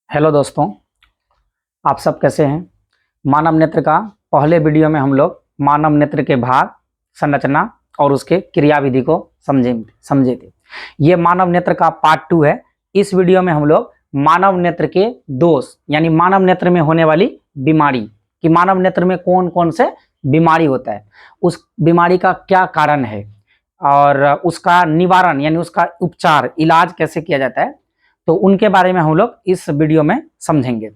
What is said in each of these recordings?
Hello दोस्तों, आप सब कैसे हैं। मानव नेत्र का पहले वीडियो में हम लोग मानव नेत्र के भाग, संरचना और उसके क्रियाविधि को समझे थे। ये मानव नेत्र का पार्ट 2 है। इस वीडियो में हम लोग मानव नेत्र के दोष यानी मानव नेत्र में होने वाली बीमारी कि मानव नेत्र में कौन कौन से बीमारी होता है, उस बीमारी का क्या कारण है और उसका निवारण यानी उसका उपचार, इलाज कैसे किया जाता है, तो उनके बारे में हम लोग इस वीडियो में समझेंगे।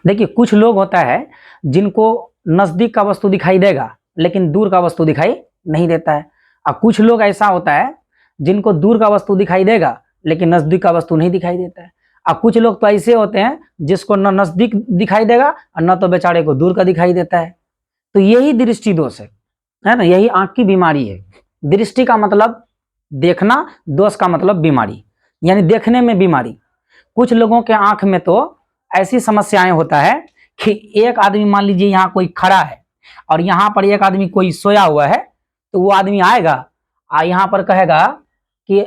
देखिए, कुछ लोग होता है जिनको नजदीक का वस्तु दिखाई देगा लेकिन दूर का वस्तु दिखाई नहीं देता है, और कुछ लोग ऐसा होता है जिनको दूर का वस्तु दिखाई देगा लेकिन नजदीक का वस्तु नहीं दिखाई देता है, और कुछ लोग तो ऐसे होते हैं जिसको न नजदीक दिखाई देगा और न तो बेचारे को दूर का दिखाई देता है। तो यही दृष्टि दोष है ना, यही आंख की बीमारी है। दृष्टि का मतलब देखना, दोष का मतलब बीमारी यानी देखने में बीमारी। कुछ लोगों के आंख में तो ऐसी समस्याएं होता है कि एक आदमी, मान लीजिए यहाँ कोई खड़ा है और यहाँ पर एक आदमी कोई सोया हुआ है, तो वो आदमी आएगा और यहाँ पर कहेगा कि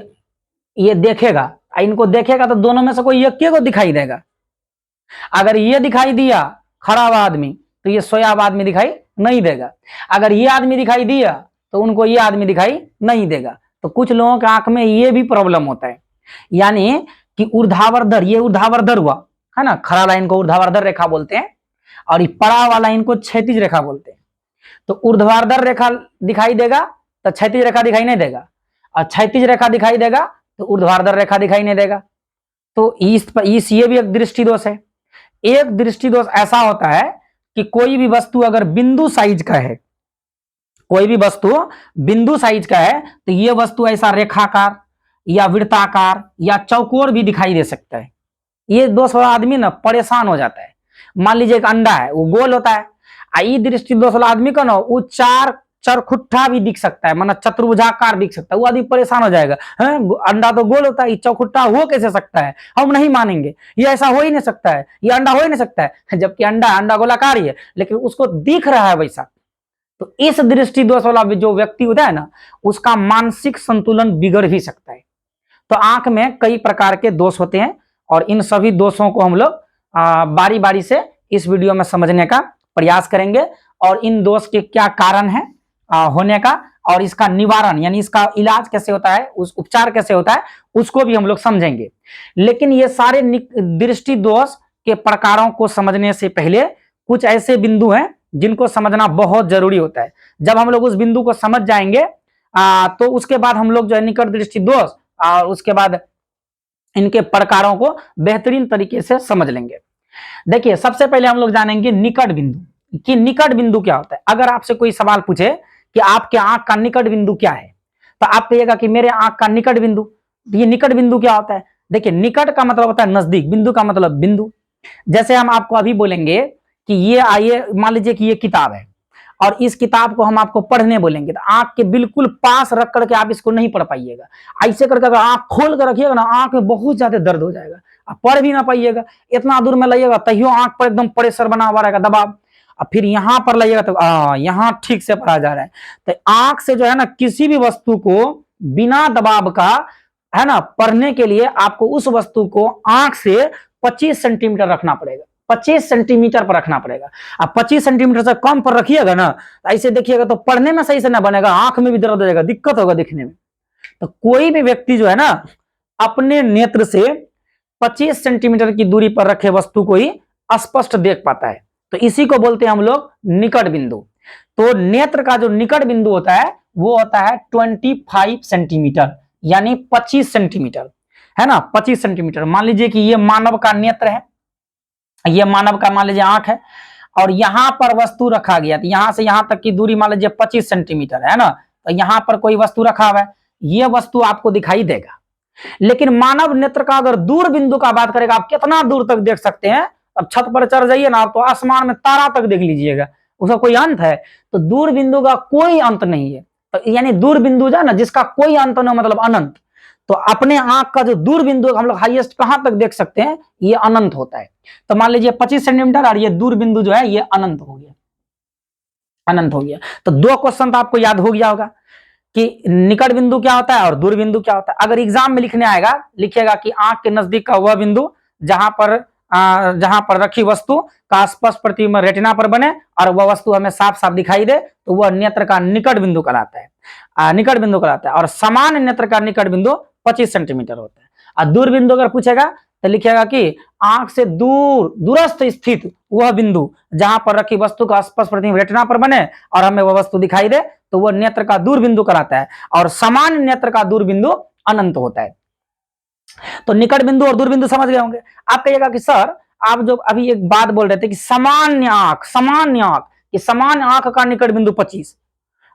ये देखेगा, इनको देखेगा तो दोनों में से कोई एक को दिखाई देगा। अगर ये दिखाई दिया खड़ा हुआ आदमी तो ये सोया हुआ आदमी दिखाई नहीं देगा, अगर ये आदमी दिखाई दिया तो उनको ये आदमी दिखाई नहीं देगा। तो कुछ लोगों के आंख में ये भी प्रॉब्लम होता है, यानी कि ऊर्ध्वाधर, ये ऊर्ध्वाधर हुआ है ना, खड़ा लाइन को ऊर्ध्वाधर रेखा बोलते हैं और पड़ा वाला लाइन को क्षैतिज रेखा बोलते हैं। तो ऊर्ध्वाधर रेखा दिखाई देगा तो क्षैतिज रेखा दिखाई नहीं देगा, और क्षैतिज रेखा दिखाई देगा तो ऊर्ध्वाधर रेखा दिखाई नहीं देगा। तो इस ये भी एक दृष्टि दोष है। एक दृष्टि दोष ऐसा होता है कि कोई भी वस्तु अगर बिंदु साइज का है, कोई भी वस्तु बिंदु साइज का है, तो ये वस्तु ऐसा रेखाकार या वृत्ताकार या चौकोर भी दिखाई दे सकता है। ये दोष वाला आदमी ना परेशान हो जाता है। मान लीजिए एक अंडा है, वो गोल होता है, आई दृष्टि दोष वाला आदमी का ना वो चार चरखुट्ठा भी दिख सकता है, मतलब चतुर्भुजाकार दिख सकता है। वो आदमी परेशान हो जाएगा, है अंडा तो गोल होता है, चौखुट्टा हो कैसे सकता है, हम नहीं मानेंगे, ये ऐसा हो ही नहीं सकता है, ये अंडा हो ही नहीं सकता है, जबकि अंडा गोलाकार ही है लेकिन उसको दिख रहा है वैसा। तो इस दृष्टि दोष वाला जो व्यक्ति होता है ना, उसका मानसिक संतुलन बिगड़ भी सकता है। तो आंख में कई प्रकार के दोष होते हैं और इन सभी दोषों को हम लोग बारी बारी से इस वीडियो में समझने का प्रयास करेंगे और इन दोष के क्या कारण है होने का और इसका निवारण यानी इसका इलाज कैसे होता है, उस उपचार कैसे होता है, उसको भी हम लोग समझेंगे। लेकिन ये सारे दृष्टि दोष के प्रकारों को समझने से पहले कुछ ऐसे बिंदु हैं जिनको समझना बहुत जरूरी होता है। जब हम लोग उस बिंदु को समझ जाएंगे तो उसके बाद हम लोग जो है निकट दृष्टि दोष और उसके बाद इनके प्रकारों को बेहतरीन तरीके से समझ लेंगे। देखिए, सबसे पहले हम लोग जानेंगे निकट बिंदु कि निकट बिंदु क्या होता है। अगर आपसे कोई सवाल पूछे कि आपके आंख का निकट बिंदु क्या है, तो आप कहिएगा कि मेरे आंख का निकट बिंदु। ये निकट बिंदु क्या होता है? देखिए, निकट का मतलब होता है नजदीक, बिंदु का मतलब बिंदु। जैसे हम आपको अभी बोलेंगे कि ये आइए, मान लीजिए कि ये किताब है और इस किताब को हम आपको पढ़ने बोलेंगे, तो आंख के बिल्कुल पास रख करके आप इसको नहीं पढ़ पाइएगा। ऐसे करके अगर आंख खोल कर रखिएगा ना, आंख में बहुत ज्यादा दर्द हो जाएगा, आप पढ़ भी ना पाइएगा। इतना दूर में लाइएगा तैयो आंख पर एकदम प्रेशर बना हुआ रहेगा, दबाव। और फिर यहाँ पर लाइएगा तो यहाँ ठीक से पढ़ा जा रहा है। तो आंख से जो है ना किसी भी वस्तु को बिना दबाव का है ना पढ़ने के लिए आपको उस वस्तु को आंख से 25 सेंटीमीटर रखना पड़ेगा, 25 सेंटीमीटर पर रखना पड़ेगा। आप 25 सेंटीमीटर से कम पर रखिएगा ना, ऐसे देखिएगा तो पढ़ने में सही से ना बनेगा, आंख में भी दर्द हो जाएगा, दिक्कत होगा दिखने में। तो कोई भी व्यक्ति जो है ना अपने नेत्र से 25 सेंटीमीटर की दूरी पर रखे वस्तु को ही स्पष्ट देख पाता है, तो इसी को बोलते हैं हम लोग निकट बिंदु। तो नेत्र का जो निकट बिंदु होता है वो होता है 25 सेंटीमीटर यानी 25 सेंटीमीटर, है ना, 25 सेंटीमीटर। मान लीजिए कि ये मानव का नेत्र है, ये मानव का मान लीजिए आंख है और यहां पर वस्तु रखा गया, तो यहां से यहां तक की दूरी मान लीजिए 25 सेंटीमीटर है ना, तो यहां पर कोई वस्तु रखा हुआ है, ये वस्तु आपको दिखाई देगा। लेकिन मानव नेत्र का अगर दूर बिंदु का बात करेगा, आप कितना दूर तक देख सकते हैं? अब छत पर चढ़ जाइए ना, आप तो आसमान में तारा तक देख लीजिएगा, उसका कोई अंत है? तो दूर बिंदु का कोई अंत नहीं है। तो यानी दूर बिंदु जो है ना जिसका कोई अंत नहीं, मतलब अनंत। तो अपने आंख का जो दूर बिंदु हम लोग हाईएस्ट कहां तक देख सकते हैं, ये अनंत होता है। तो मान लीजिए 25 सेंटीमीटर और ये दूर बिंदु जो है ये अनंत हो गया, अनंत हो गया। तो दो क्वेश्चन तो आपको याद हो गया होगा कि निकट बिंदु क्या होता है और दूर बिंदु क्या होता है। अगर एग्जाम में लिखने आएगा, लिखिएगा कि आंख के नजदीक का वह बिंदु जहां पर रखी वस्तु का स्पष्ट प्रतिबिंब रेटिना पर बने और वह वस्तु हमें साफ साफ दिखाई दे तो वह नेत्र का निकट बिंदु कहलाता है, निकट बिंदु कहलाता है। और समान नेत्र का निकट बिंदु 25 सेंटीमीटर होता है। और दूर बिंदु अगर पूछेगा तो लिखेगा कि आंख से दूरस्थ स्थित वह बिंदु जहां पर रखी वस्तु का स्पष्ट प्रतिबिंब रेटिना पर बने और हमें वह वस्तु दिखाई दे तो वह नेत्र का दूर बिंदु कहलाता है। और समान नेत्र का दूर बिंदु अनंत होता है। तो निकट बिंदु और दूर बिंदु समझ गए होंगे। आप कहिएगा कि सर आप जो अभी एक बात बोल रहे थे कि सामान्य आंख कि सामान्य आंख का निकट बिंदु 25,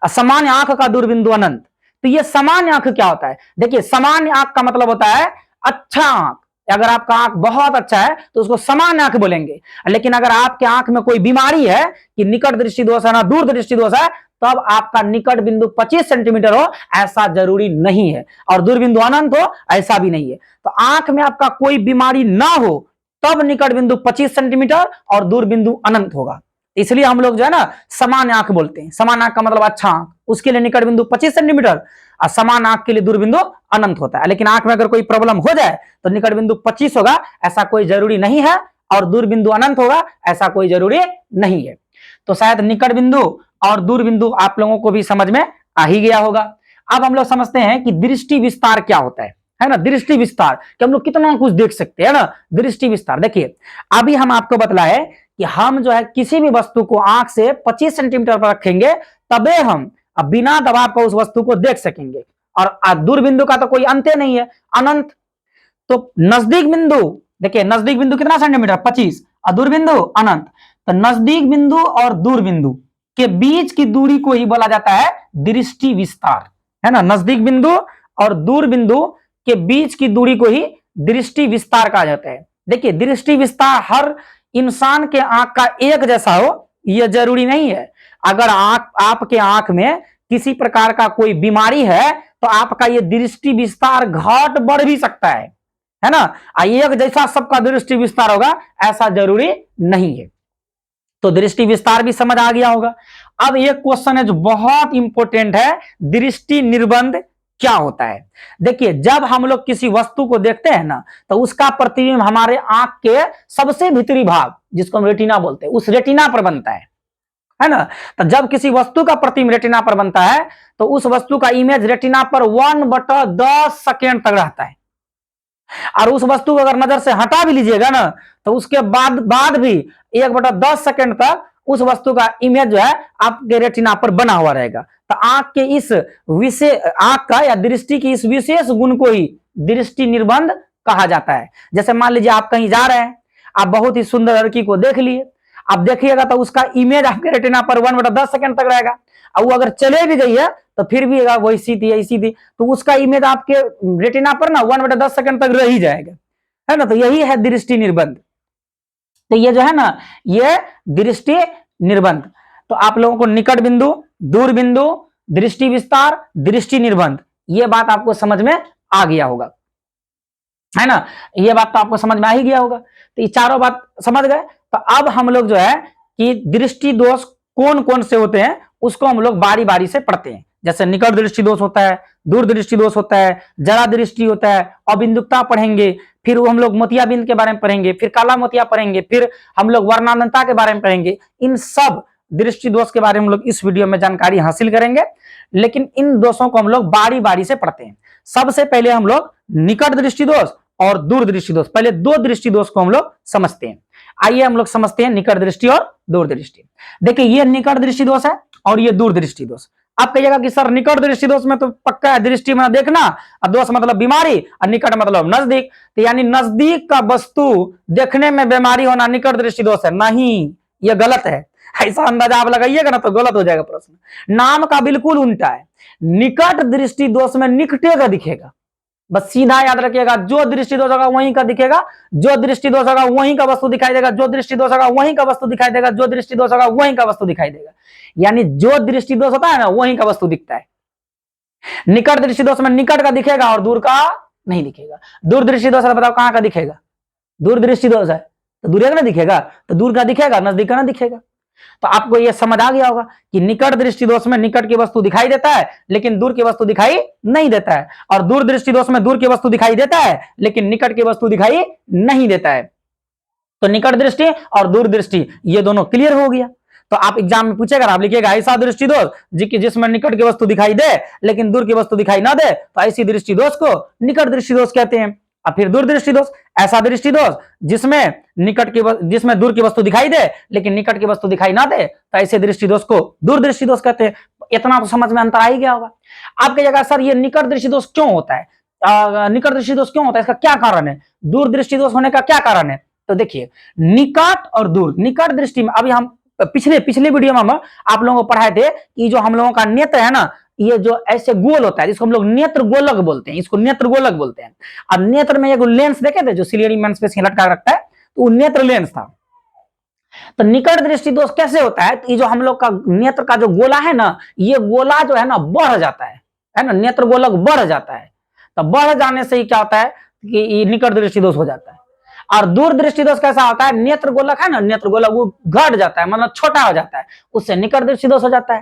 सामान्य आंख का दूर बिंदु अनंत। तो ये सामान्य आंख क्या होता है? देखिए, सामान्य आंख का मतलब होता है अच्छा आंख। अगर आपका आंख बहुत अच्छा है तो उसको सामान्य आंख बोलेंगे। लेकिन अगर आपके आंख में कोई बीमारी है कि निकट दृष्टि दोष है ना दूर दृष्टि दोष है, तब आपका निकट बिंदु 25 सेंटीमीटर हो ऐसा जरूरी नहीं है और दूर बिंदु अनंत हो ऐसा भी नहीं है। तो आंख में आपका कोई बीमारी ना हो तब निकट बिंदु 25 सेंटीमीटर और दूर बिंदु अनंत होगा। इसलिए हम लोग जो है ना समान आंख बोलते हैं। समान आंख का मतलब अच्छा आंख, उसके लिए निकट बिंदु 25 सेंटीमीटर और समान आंख के लिए दूर बिंदु अनंत होता है। लेकिन आंख में अगर कोई प्रॉब्लम हो जाए तो निकट बिंदु 25 होगा ऐसा कोई जरूरी नहीं है और दूर बिंदु अनंत होगा ऐसा कोई जरूरी नहीं है। तो शायद निकट बिंदु और दूर बिंदु आप लोगों को भी समझ में आ ही गया होगा। अब हम लोग समझते हैं कि दृष्टि विस्तार क्या होता है ना। दृष्टि विस्तार कि हम लोग कितना कुछ देख सकते हैं ना। दृष्टि विस्तार देखिए, अभी हम आपको बतलाए कि हम जो है किसी भी वस्तु को आंख से 25 सेंटीमीटर पर रखेंगे तबे हम बिना दबाव का उस वस्तु को देख सकेंगे। और दूर बिंदु का तो कोई अंत नहीं है, अनंत। तो नजदीक बिंदु देखिए, नजदीक बिंदु कितना सेंटीमीटर 25 और दूर बिंदु अनंत। तो नजदीक बिंदु और दूर बिंदु के बीच की दूरी को ही बोला जाता है दृष्टि विस्तार, है ना। नजदीक बिंदु और दूर बिंदु के बीच की दूरी को ही दृष्टि विस्तार कहा जाता है। देखिए, दृष्टि विस्तार हर इंसान के आंख का एक जैसा हो यह जरूरी नहीं है। अगर आपके आंख में किसी प्रकार का कोई बीमारी है तो आपका यह दृष्टि विस्तार घट बढ़ भी सकता है ना। एक जैसा सबका दृष्टि विस्तार होगा ऐसा जरूरी नहीं है। तो दृष्टि विस्तार भी समझ आ गया होगा। अब एक क्वेश्चन है जो बहुत इंपॉर्टेंट है, दृष्टि निर्बंध क्या होता है। देखिए, जब हम लोग किसी वस्तु को देखते हैं ना तो उसका प्रतिबिंब हमारे आंख के सबसे भीतरी भाग जिसको हम रेटिना बोलते हैं उस रेटिना पर बनता है ना। तो जब किसी वस्तु का प्रतिबिंब रेटिना पर बनता है तो उस वस्तु का इमेज रेटिना पर 1/10 सेकेंड तक रहता है। और उस वस्तु को अगर नजर से हटा भी लीजिएगा ना तो उसके बाद भी 1/10 सेकेंड तक उस वस्तु का इमेज जो है आपके रेटिना पर बना हुआ रहेगा। तो आंख के इस विशेष आंख का या दृष्टि की इस विशेष गुण को ही दृष्टि निर्बंध कहा जाता है। जैसे मान लीजिए आप कहीं जा रहे हैं, आप बहुत ही सुंदर लड़की को देख लिए, आप देखिएगा तो उसका इमेज आपके रेटिना पर 1/10 सेकेंड तक रहेगा। और वो अगर चले भी गई है तो फिर भी वैसी थी ऐसी थी तो उसका इमेज आपके रेटिना पर ना 1/10 सेकेंड तक रह ही जाएगा, है ना। तो यही है दृष्टि निर्बंध। तो ये जो है ना ये दृष्टि निर्बंध। तो आप लोगों को निकट बिंदु, दूर बिंदु, दृष्टि विस्तार, दृष्टि निर्बंध ये बात आपको समझ में आ गया होगा, है ना। ये बात तो आपको समझ में आ ही गया होगा। तो ये चारों बात समझ गए। तो अब हम लोग जो है कि दृष्टि दोष कौन कौन से होते हैं उसको हम लोग बारी बारी से पढ़ते हैं। जैसे निकट दृष्टि दोष होता है, दूर दृष्टि दोष होता है, जरा दृष्टि होता है, अबिंदुकता पढ़ेंगे, फिर हम लोग मोतियाबिंद के बारे में पढ़ेंगे, फिर काला मोतिया पढ़ेंगे, फिर हम लोग वर्णानंता के बारे में पढ़ेंगे। इन सब दृष्टि दोष के बारे में हम लोग इस वीडियो में जानकारी हासिल करेंगे। लेकिन इन दोषों को हम लोग बारी बारी से पढ़ते हैं। सबसे पहले हम लोग निकट दृष्टि दोष और दूर दृष्टि दोष, पहले दो दृष्टि दोष को हम लोग समझते हैं। आइए हम लोग समझते हैं निकट दृष्टि और दूर दृष्टि। देखिए, ये निकट दृष्टि दोष है और ये दूर दृष्टि दोष। आप कहिएगा कि सर निकट दृष्टि दोष में तो पक्का है दृष्टि में देखना और दोष मतलब बीमारी और निकट मतलब नजदीक। तो यानी नजदीक का वस्तु देखने में बीमारी होना निकट दृष्टि दोष है? नहीं, ये गलत है। ऐसा अंदाजा आप लगाइएगा ना तो गलत हो जाएगा प्रश्न। नाम का बिल्कुल उल्टा है। निकट दृष्टि दोष में निकटे का दिखेगा, बस सीधा याद रखिएगा। जो दृष्टि दोष होगा वहीं का दिखेगा, जो दृष्टि दोष होगा वहीं का वस्तु दिखाई देगा, जो दृष्टि दोष होगा वहीं का वस्तु दिखाई देगा, जो दृष्टि दोष होगा वहीं का वस्तु दिखाई देगा। यानी जो दृष्टि दोष होता है ना वहीं का वस्तु दिखता है। निकट दृष्टि दोष में निकट का दिखेगा और दूर का नहीं दिखेगा। दूर दृष्टि दोष है, बताओ कहां का दिखेगा? दूर दृष्टि दोष है तो दूर का ना दिखेगा, तो दूर का दिखेगा, नजदीक का ना दिखेगा। तो आपको यह समझ आ गया होगा कि निकट दृष्टि दोष में निकट की वस्तु दिखाई देता है लेकिन दूर की वस्तु दिखाई नहीं देता है, और दूर दृष्टि दोष में दूर की वस्तु दिखाई देता है लेकिन निकट की वस्तु दिखाई नहीं देता है। तो निकट दृष्टि और दूर दृष्टि ये दोनों क्लियर हो गया। तो आप एग्जाम में पूछेगा, आप लिखिएगा ऐसा दृष्टि दोष जिसमें निकट की वस्तु दिखाई दे लेकिन दूर की वस्तु दिखाई ना दे, तो ऐसी दृष्टि दोष को निकट दृष्टि दोष कहते हैं। और फिर दूर दृष्टि दोष, ऐसा दृष्टि दोष जिसमें दूर की वस्तु दिखाई दे लेकिन निकट की वस्तु दिखाई ना दे, तो ऐसे दृष्टि दोष को दूर दृष्टि दोष कहते हैं। इतना तो समझ में अंतर आ ही गया होगा। आपके जगह सर ये निकट दृष्टि दोष क्यों होता है, निकट दृष्टि दोष क्यों होता है, इसका क्या कारण है, दूर दृष्टि दोष होने का क्या कारण है? तो देखिए, निकट और दूर, निकट दृष्टि में अभी हम पिछले वीडियो में हम आप लोगों को पढ़ाए थे कि जो हम लोगों का नेत्र है ना, ये जो ऐसे गोल होता है जिसको हम लोग नेत्र गोलक बोलते हैं, इसको नेत्र गोलक बोलते हैं। अब नेत्र में एक लेंस देखे थे जो सिलियरी मेंस पे लटका रखता है, तो वो नेत्र लेंस था। तो निकट दृष्टि दोष कैसे होता है, ये जो हम लोग का नेत्र का जो गोला है ना, ये गोला जो है ना बढ़ जाता है ना, नेत्र गोलक बढ़ जाता है। तो बढ़ जाने से ही क्या होता है कि निकट दृष्टि दोष हो जाता है। और दूर दृष्टि दोष कैसा होता है, नेत्र गोलक है ना, नेत्र गोलक वो घट जाता है, मतलब छोटा हो जाता है, उससे निकट दृष्टि दोष हो जाता है।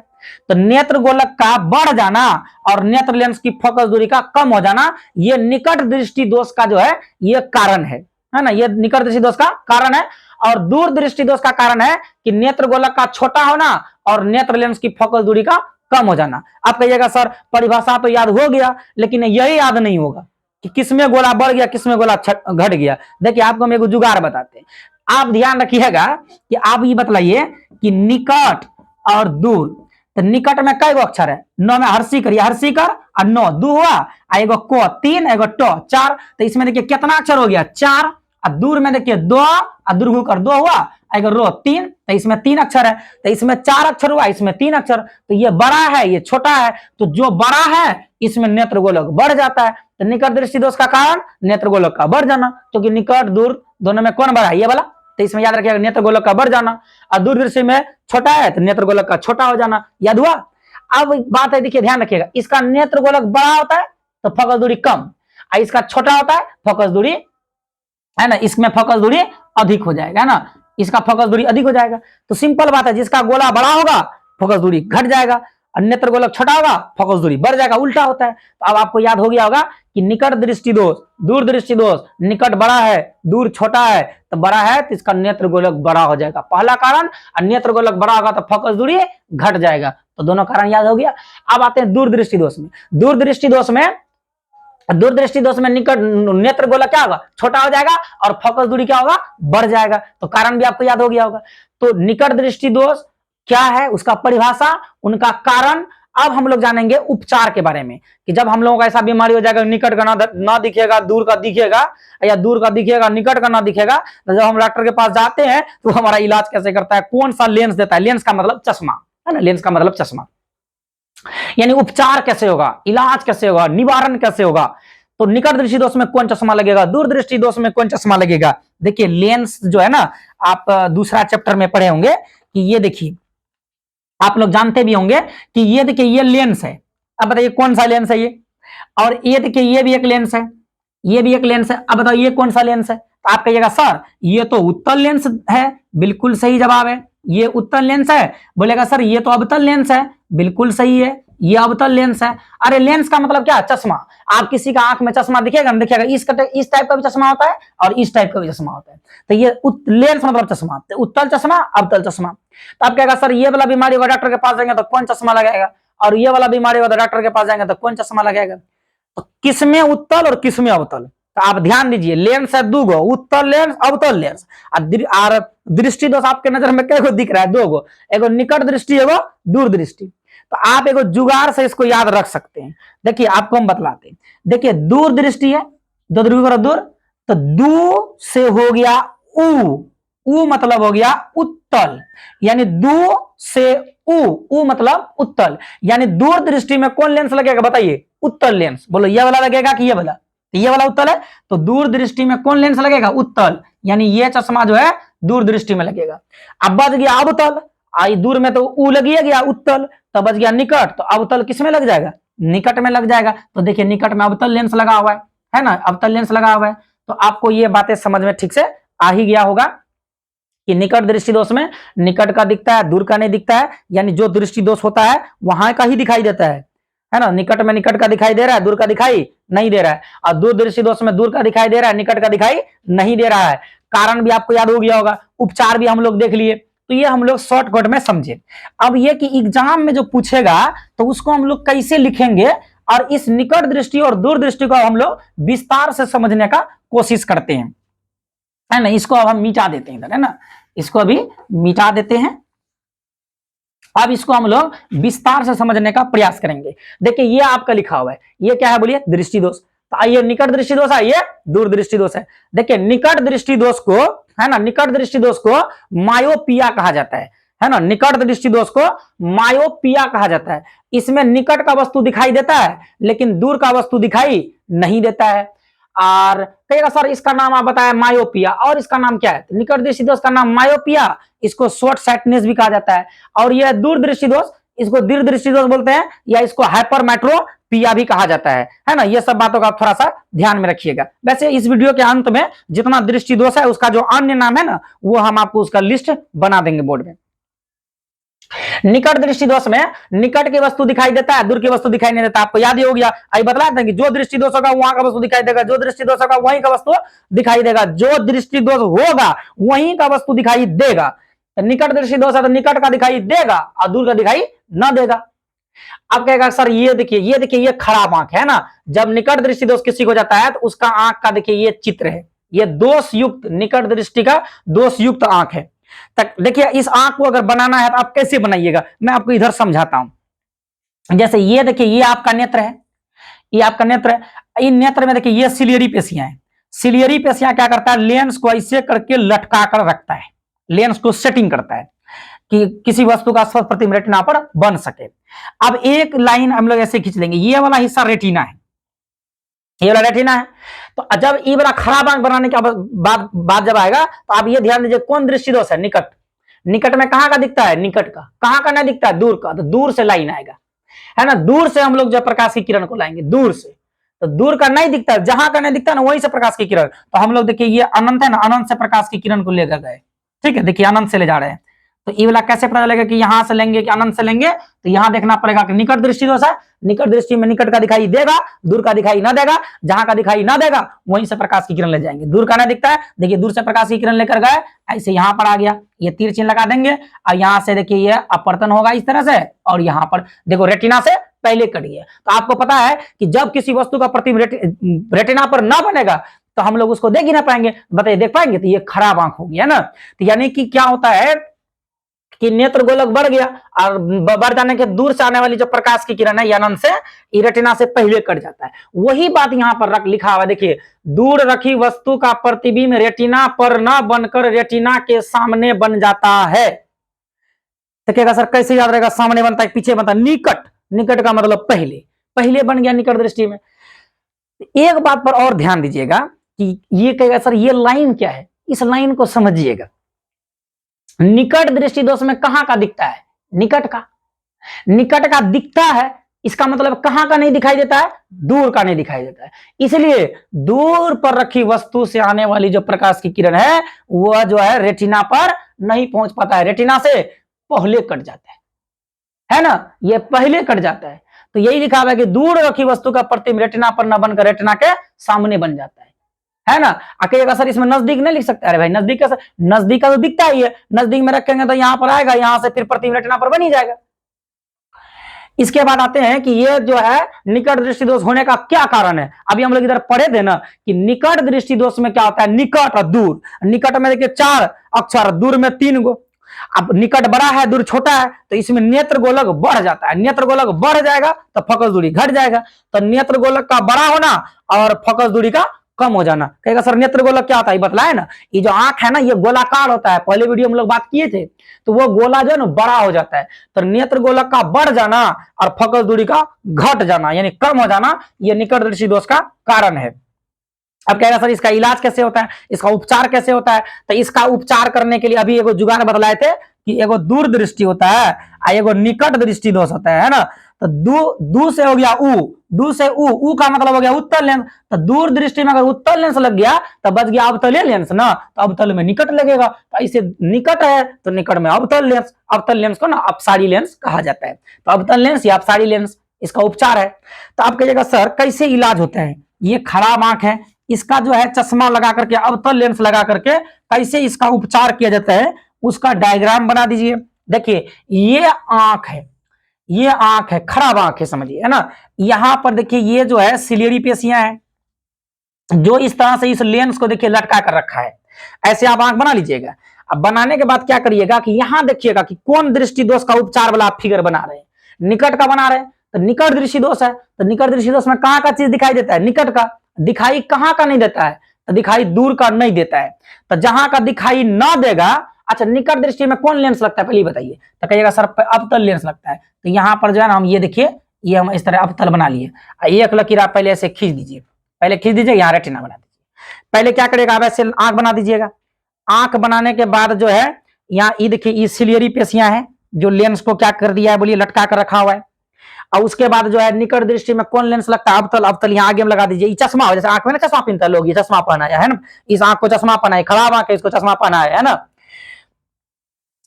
तो नेत्र गोलक का बढ़ जाना और नेत्र लेंस की फोकस दूरी का कम हो जाना, ये निकट दृष्टि दोष का जो है ये कारण है ना, ये निकट दृष्टि दोष का कारण है। और दूर दृष्टि दोष का कारण है कि नेत्र गोलक का छोटा होना और नेत्र लेंस की फोकस दूरी का कम हो जाना। आप कहिएगा सर परिभाषा तो याद हो गया लेकिन यही याद नहीं होगा कि किसमें गोला बढ़ गया किसमें गोला घट गया। देखिए आपको हम एक जुगाड़ बताते हैं, आप ध्यान रखिएगा कि आप ये बतलाइए कि निकट और दूर, तो निकट में कई गो अक्षर है, 9 में हर्षी करिए, हर्षी कर और 9 दो हुआ, एगो को 3 एगो टो 4, तो इसमें देखिए कितना अक्षर हो गया 4, और दूर में देखिए 2 और दुर्घु कर 2 हुआ, एगो रो 3, तो इसमें 3 अक्षर है, तो इसमें 4 अक्षर हुआ, इसमें 3 अक्षर, तो ये बड़ा है ये छोटा है, तो जो बड़ा है इसमें नेत्र गोलक बढ़ जाता है। तो निकट दृष्टि दोष का कारण नेत्र गोलक का बढ़ जाना, क्योंकि तो निकट दूर दोनों में कौन बड़ा है, ये वाला, तो इसमें याद रखिएगा नेत्र गोलक का बढ़ जाना, और दूर दृष्टि में छोटा है तो नेत्र गोलक का छोटा हो जाना। याद हुआ? अब बात है, देखिए ध्यान रखिएगा, इसका नेत्र गोलक बड़ा होता है तो फोकस दूरी कम, और इसका छोटा होता है फोकस दूरी है ना, इसमें फोकस दूरी अधिक हो जाएगा ना, इसका फोकस दूरी अधिक हो जाएगा। तो सिंपल बात है, जिसका गोला बड़ा होगा फोकस दूरी घट जाएगा और नेत्र गोलक छोटा होगा फोकस दूरी बढ़ जाएगा, उल्टा होता है। तो अब आपको याद हो गया होगा कि निकट दृष्टि दोष दूर दृष्टि दोष, निकट बड़ा है दूर छोटा है, तो बड़ा है तो इसका नेत्र गोलक बड़ा हो जाएगा, पहला कारण, और नेत्र गोलक बड़ा होगा तो फोकस दूरी घट जाएगा। तो दोनों कारण याद हो गया। अब आते हैं दूर दृष्टि दोष में। दूर दृष्टि दोष में निकट नेत्र गोलक क्या होगा, छोटा हो जाएगा और फोकस दूरी क्या होगा, बढ़ जाएगा। तो कारण भी आपको याद हो गया होगा। तो निकट दृष्टि दोष क्या है, उसका परिभाषा, उनका कारण। अब हम लोग जानेंगे उपचार के बारे में कि जब हम लोगों का ऐसा बीमारी हो जाएगा निकट का ना दिखेगा दूर का दिखेगा, या दूर का दिखेगा निकट का ना दिखेगा, तो जब हम डॉक्टर के पास जाते हैं तो हमारा इलाज कैसे करता है, कौन सा लेंस देता है, लेंस का मतलब चश्मा है ना, लेंस का मतलब चश्मा, यानी उपचार कैसे होगा, इलाज कैसे होगा, निवारण कैसे होगा। तो निकट दृष्टि दोष में कौन चश्मा लगेगा, दूर दृष्टि दोष में कौन चश्मा लगेगा। देखिए लेंस जो है ना, आप दूसरा चैप्टर में पढ़े होंगे कि ये देखिए, आप लोग जानते भी होंगे कि ये देखिए ये लेंस है। अब बताइए कौन सा लेंस है ये, और ये देखिए ये भी एक लेंस है, ये भी एक लेंस है। अब बताओ ये कौन सा लेंस है, तो आप कहिएगा सर ये तो उत्तल लेंस है, बिल्कुल सही जवाब है, ये उत्तल लेंस है। बोलेगा सर ये तो अवतल लेंस है, बिल्कुल सही है, ये अवतल लेंस है। अरे लेंस का मतलब क्या, चश्मा। आप किसी का आंख में चश्मा दिखेगा ना, दिखेगा इस टाइप का भी चश्मा होता है और इस टाइप का भी चश्मा होता है। तो ये लेंस मतलब चश्मा, तो उत्तल चश्मा अवतल चश्मा। तो आप कहेगा सर ये वाला बीमारी होगा डॉक्टर के पास जाएंगे तो कौन चश्मा लगाएगा, और ये वाला बीमारी होगा डॉक्टर के पास जाएंगे तो कौन चश्मा लगाएगा। तो किसमें उत्तल और किसमें अवतल, तो आप ध्यान दीजिए, लेंस है दो गो, उत्तल लेंस अवतल लेंस। और दृष्टि दोष आपके नजर में कैगो दिख रहा है, दो गो, एगो निकट दृष्टि एगो दूर दृष्टि। तो आप एगो जुगाड़ से इसको याद रख सकते हैं। देखिए आपको हम बतलाते हैं, देखिए दूर दृष्टि है, दो दूर, तो दू से हो गया उ मतलब हो गया उत्तल, यानी दू से उ मतलब उत्तल, यानी दूर दृष्टि में कौन लेंस लगेगा बताइए, उत्तल लेंस। बोलो ये वाला लगेगा कि ये वाला, ये वाला उत्तल है, तो दूर दृष्टि में कौन लेंस लगेगा, उत्तल, यानी ये चश्मा जो है दूर दृष्टि में लगेगा। अब बच गया अवतल, आई दूर में तो उ लगिए गया उत्तल, तो बच गया निकट, तो अवतल किस में लग जाएगा, निकट में लग जाएगा। तो देखिए निकट में अवतल लेंस लगा हुआ है ना, अवतल लेंस लगा हुआ है। तो आपको ये बातें समझ में ठीक से आ ही गया होगा। कि निकट दृष्टि दोष में निकट का दिखता है, दूर का नहीं दिखता है, यानी जो दृष्टि दोष होता है वहां का ही दिखाई देता है ना। निकट में निकट का दिखाई दे रहा है, दूर का दिखाई नहीं दे रहा है, और दूर दृष्टि दोष में दूर का दिखाई दे रहा है, निकट का दिखाई नहीं दे रहा है। कारण भी आपको याद हो गया होगा, उपचार भी हम लोग देख लिए, तो ये हम लोग शॉर्टकट में समझे। अब ये कि एग्जाम में जो पूछेगा तो उसको हम लोग कैसे लिखेंगे, और इस निकट दृष्टि और दूर दृष्टि को हम लोग विस्तार से समझने का कोशिश करते हैं, है ना। इसको अब हम मिटा देते हैं इधर, है ना, इसको अभी मिटा देते हैं। अब इसको हम लोग विस्तार से समझने का प्रयास करेंगे। देखिए ये आपका लिखा हुआ है, ये क्या है बोलिए, दृष्टि दोष। तो आइए निकट दृष्टि दोष है, ये दूर दृष्टि दोष है। देखिए निकट दृष्टि दोष को, है ना, निकट दृष्टि दोष को मायोपिया कहा जाता है ना। निकट दृष्टि दोष को मायोपिया कहा जाता है। इसमें निकट का वस्तु दिखाई देता है लेकिन दूर का वस्तु दिखाई नहीं देता है। और कहेगा सर इसका नाम आप बताया मायोपिया, और इसका नाम क्या है, निकट दृष्टि दोष का नाम मायोपिया, इसको शॉर्ट साइटनेस भी कहा जाता है। और यह दूर दृष्टि दोष, इसको दीर्घ दृष्टि दोष बोलते हैं, या इसको हाइपरमेट्रोपिया भी कहा जाता है ना। ये सब बातों का आप थोड़ा सा ध्यान में रखिएगा। वैसे इस वीडियो के अंत में जितना दृष्टि दोष है उसका जो अन्य नाम है ना, वो हम आपको उसका लिस्ट बना देंगे बोर्ड में। निकट दृष्टि दोष में निकट की वस्तु दिखाई देता है, दूर की वस्तु दिखाई नहीं देता। आपको याद ही हो गया, अभी बतलाया था कि जो दृष्टि दोष होगा वहां का वस्तु दिखाई देगा, जो दृष्टि दोष होगा वहीं का वस्तु दिखाई देगा, जो दृष्टि दोष होगा वहीं का वस्तु दिखाई देगा। तो निकट दृष्टि दोष है तो निकट का दिखाई देगा और दूर का दिखाई न देगा। अब कहेगा सर ये देखिए, ये खराब आंख है ना। जब निकट दृष्टि दोष किसी को जाता है तो उसका आंख का देखिए ये चित्र है, ये दोष युक्त, निकट दृष्टि का दोष युक्त आंख है। तक देखिए इस आंख को अगर बनाना है तो आप कैसे बनाइएगा, मैं आपको इधर समझाता हूं। जैसे ये देखिए, ये आपका नेत्र है, ये आपका नेत्र है। इन नेत्र में देखिए ये सिलियरी पेशियां हैं। सिलियरी पेशियां क्या करता है, लेंस को ऐसे करके लटका कर रखता है, लेंस को सेटिंग करता है कि किसी वस्तु का स्पष्ट प्रतिबिंब रेटिना पर बन सके। अब एक लाइन हम लोग ऐसे खींच लेंगे, ये वाला हिस्सा रेटिना है, ये वाला रेटिना है। तो जब ये वाला खराब आंख बनाने के बाद जब आएगा तो आप ये ध्यान दीजिए कौन दृष्टि दोष है, निकट। निकट में कहां का दिखता है, निकट का। कहां का नहीं दिखता है, दूर का। तो दूर से लाइन आएगा, है ना। दूर से हम लोग जब प्रकाश की किरण को लाएंगे, दूर से, तो दूर का नहीं दिखता है, जहां का नहीं दिखता ना वहीं से प्रकाश की किरण। तो हम लोग देखिए ये अनंत है ना, अनंत से प्रकाश की किरण को लेकर गए, ठीक है। देखिए अनंत से ले जा रहे हैं, तो ये वाला कैसे पता चलेगा कि यहां से लेंगे कि अनंत से लेंगे, तो यहां देखना पड़ेगा कि निकट दृष्टि दोष है, निकट दृष्टि में निकट का दिखाई देगा, दूर का दिखाई ना देगा, जहां का दिखाई ना देगा वहीं से प्रकाश की किरण ले जाएंगे। दूर का नहीं दिखता है, देखिए दूर से प्रकाश की किरण लेकर गए, ऐसे यहां पर आ गया, ये तीर चिन्ह लगा देंगे, और यहां से देखिए ये अपवर्तन होगा इस तरह से, और यहां पर देखो रेटिना से पहले कट गया। तो आपको पता है कि जब किसी वस्तु का प्रतिबिंब रेटिना पर ना बनेगा तो हम लोग उसको देख ही ना पाएंगे, बताइए देख पाएंगे, तो ये खराब आंख होगी, है ना। तो यानी कि क्या होता है कि नेत्र गोलक बढ़ गया, और बढ़ जाने के दूर से आने वाली जो प्रकाश की किरण है ये अनंत से रेटिना से पहले कट जाता है। वही बात यहां पर लिखा हुआ, देखिए दूर रखी वस्तु का प्रतिबिंब रेटिना पर न बनकर रेटिना के सामने बन जाता है। देखिएगा सर कैसे याद रहेगा, सामने बनता है पीछे बनता है, निकट, निकट का मतलब पहले, पहले बन गया निकट दृष्टि में। एक बात पर और ध्यान दीजिएगा कि ये कहेगा सर ये लाइन क्या है, इस लाइन को समझिएगा। निकट दृष्टि दोष में कहां का दिखता है, निकट का। निकट का दिखता है, इसका मतलब कहां का नहीं दिखाई देता है, दूर का नहीं दिखाई देता है। इसलिए दूर पर रखी वस्तु से आने वाली जो प्रकाश की किरण है वह जो है रेटिना पर नहीं पहुंच पाता है, रेटिना से पहले कट जाता है ना, यह पहले कट जाता है। तो यही लिखा हुआ है कि दूर रखी वस्तु का प्रतिबिंब रेटिना पर न बनकर रेटिना के सामने बन जाता है ना। अकेले सर इसमें नजदीक नहीं लिख सकते, अरे भाई नजदीक का, नजदीक का तो दिखता ही है, नजदीक में रखेंगे तो यहां पर आएगा, यहां से फिर प्रतिबिंब रेटिना पर बन ही जाएगा। इसके बाद आते हैं कि ये जो है निकट दृष्टि दोष होने का क्या कारण है। अभी हम लोग इधर पढ़े थे ना कि निकट दृष्टि दोष में क्या होता है, निकट और दूर। निकट में देखिए 4 अक्षर, दूर में 3 गो। अब निकट बड़ा है, दूर छोटा है, तो इसमें नेत्र गोलक बढ़ जाता है। नेत्र गोलक बढ़ जाएगा तो फोकस दूरी घट जाएगा। तो नेत्र गोलक का बड़ा होना और फोकस दूरी का कम हो जाना। कहेगा सर नेत्र गोलक क्या होता है, बतलाए ना, ये जो आंख है ना ये गोलाकार होता है, पहले वीडियो में लोग बात किए थे, तो वो गोला जो है ना बड़ा हो जाता है। तो नेत्र गोलक का बढ़ जाना और फोकस दूरी का घट जाना यानी कम हो जाना, ये निकट दृष्टि दोष का कारण है। अब कहेगा सर इसका इलाज कैसे होता है, इसका उपचार कैसे होता है। तो इसका उपचार करने के लिए अभी एगो जुगाड़ बतलाए थे कि एगो दूर दृष्टि होता है और एगो निकट दृष्टि दोष होता है ना। तो दू से हो गया ऊ, दू से ऊ का मतलब हो गया उत्तल लेंस। तो दूर दृष्टि में अगर उत्तल लेंस लग गया तो बच गया अवतलीय लेंस ना, तो अवतल में निकट लगेगा, तो ऐसे निकट है तो निकट में अवतल लेंस, अवतल लेंस को ना अपसारी लेंस कहा जाता है। तो अवतल लेंस या अपसारी लेंस इसका उपचार है। तो आप कहिएगा सर कैसे इलाज होता है, ये खराब आंख है, इसका जो है चश्मा लगा करके अवतल लेंस लगा करके कैसे इसका उपचार किया जाता है, उसका डायग्राम बना दीजिए। देखिए ये आंख है, ये आंख है, खराब आंख है, समझिए, है ना। यहां पर देखिए ये जो है सिलियरी पेशियां हैं जो इस तरह से इस लेंस को देखिए लटका कर रखा है। ऐसे आप आंख बना लीजिएगा। अब बनाने के बाद क्या करिएगा कि यहां देखिएगा कि कौन दृष्टि दोष का उपचार वाला आप फिगर बना रहे हैं। निकट का बना रहे हैं तो निकट दृष्टि दोष है, तो निकट दृष्टि दोष में कहां का चीज दिखाई देता है, निकट का। दिखाई कहां का नहीं देता है, तो दिखाई दूर का नहीं देता है। तो जहां का दिखाई ना देगा, अच्छा निकट दृष्टि में कौन लेंस लगता है पहले बताइए, तो कहिएगा सर अवतल लेंस लगता है। तो यहां पर जो है ना हम ये देखिए, ये हम इस तरह अवतल बना लिए। एक लकीर आप पहले ऐसे खींच दीजिए, पहले खींच दीजिए, यहाँ रेटिना बना दीजिए। पहले क्या करेगा आप ऐसे आंख बना दीजिएगा। आंख बनाने के बाद जो है यहाँ ये देखिए ये सिलियरी पेशियां हैं जो लेंस को क्या कर दिया है बोलिए, लटका कर रखा हुआ है। और उसके बाद जो है निकट दृष्टि में कौन लेंस लगता है, अवतल। अवतल यहाँ आगे में लगा दीजिए। चश्मा हो, जैसे आंख में ना चश्मा पहनता है लोग, ये चश्मा पहना है ना, इस आंख को चश्मा पहना है, खराब आंख है इसको चश्मा पहना है ना।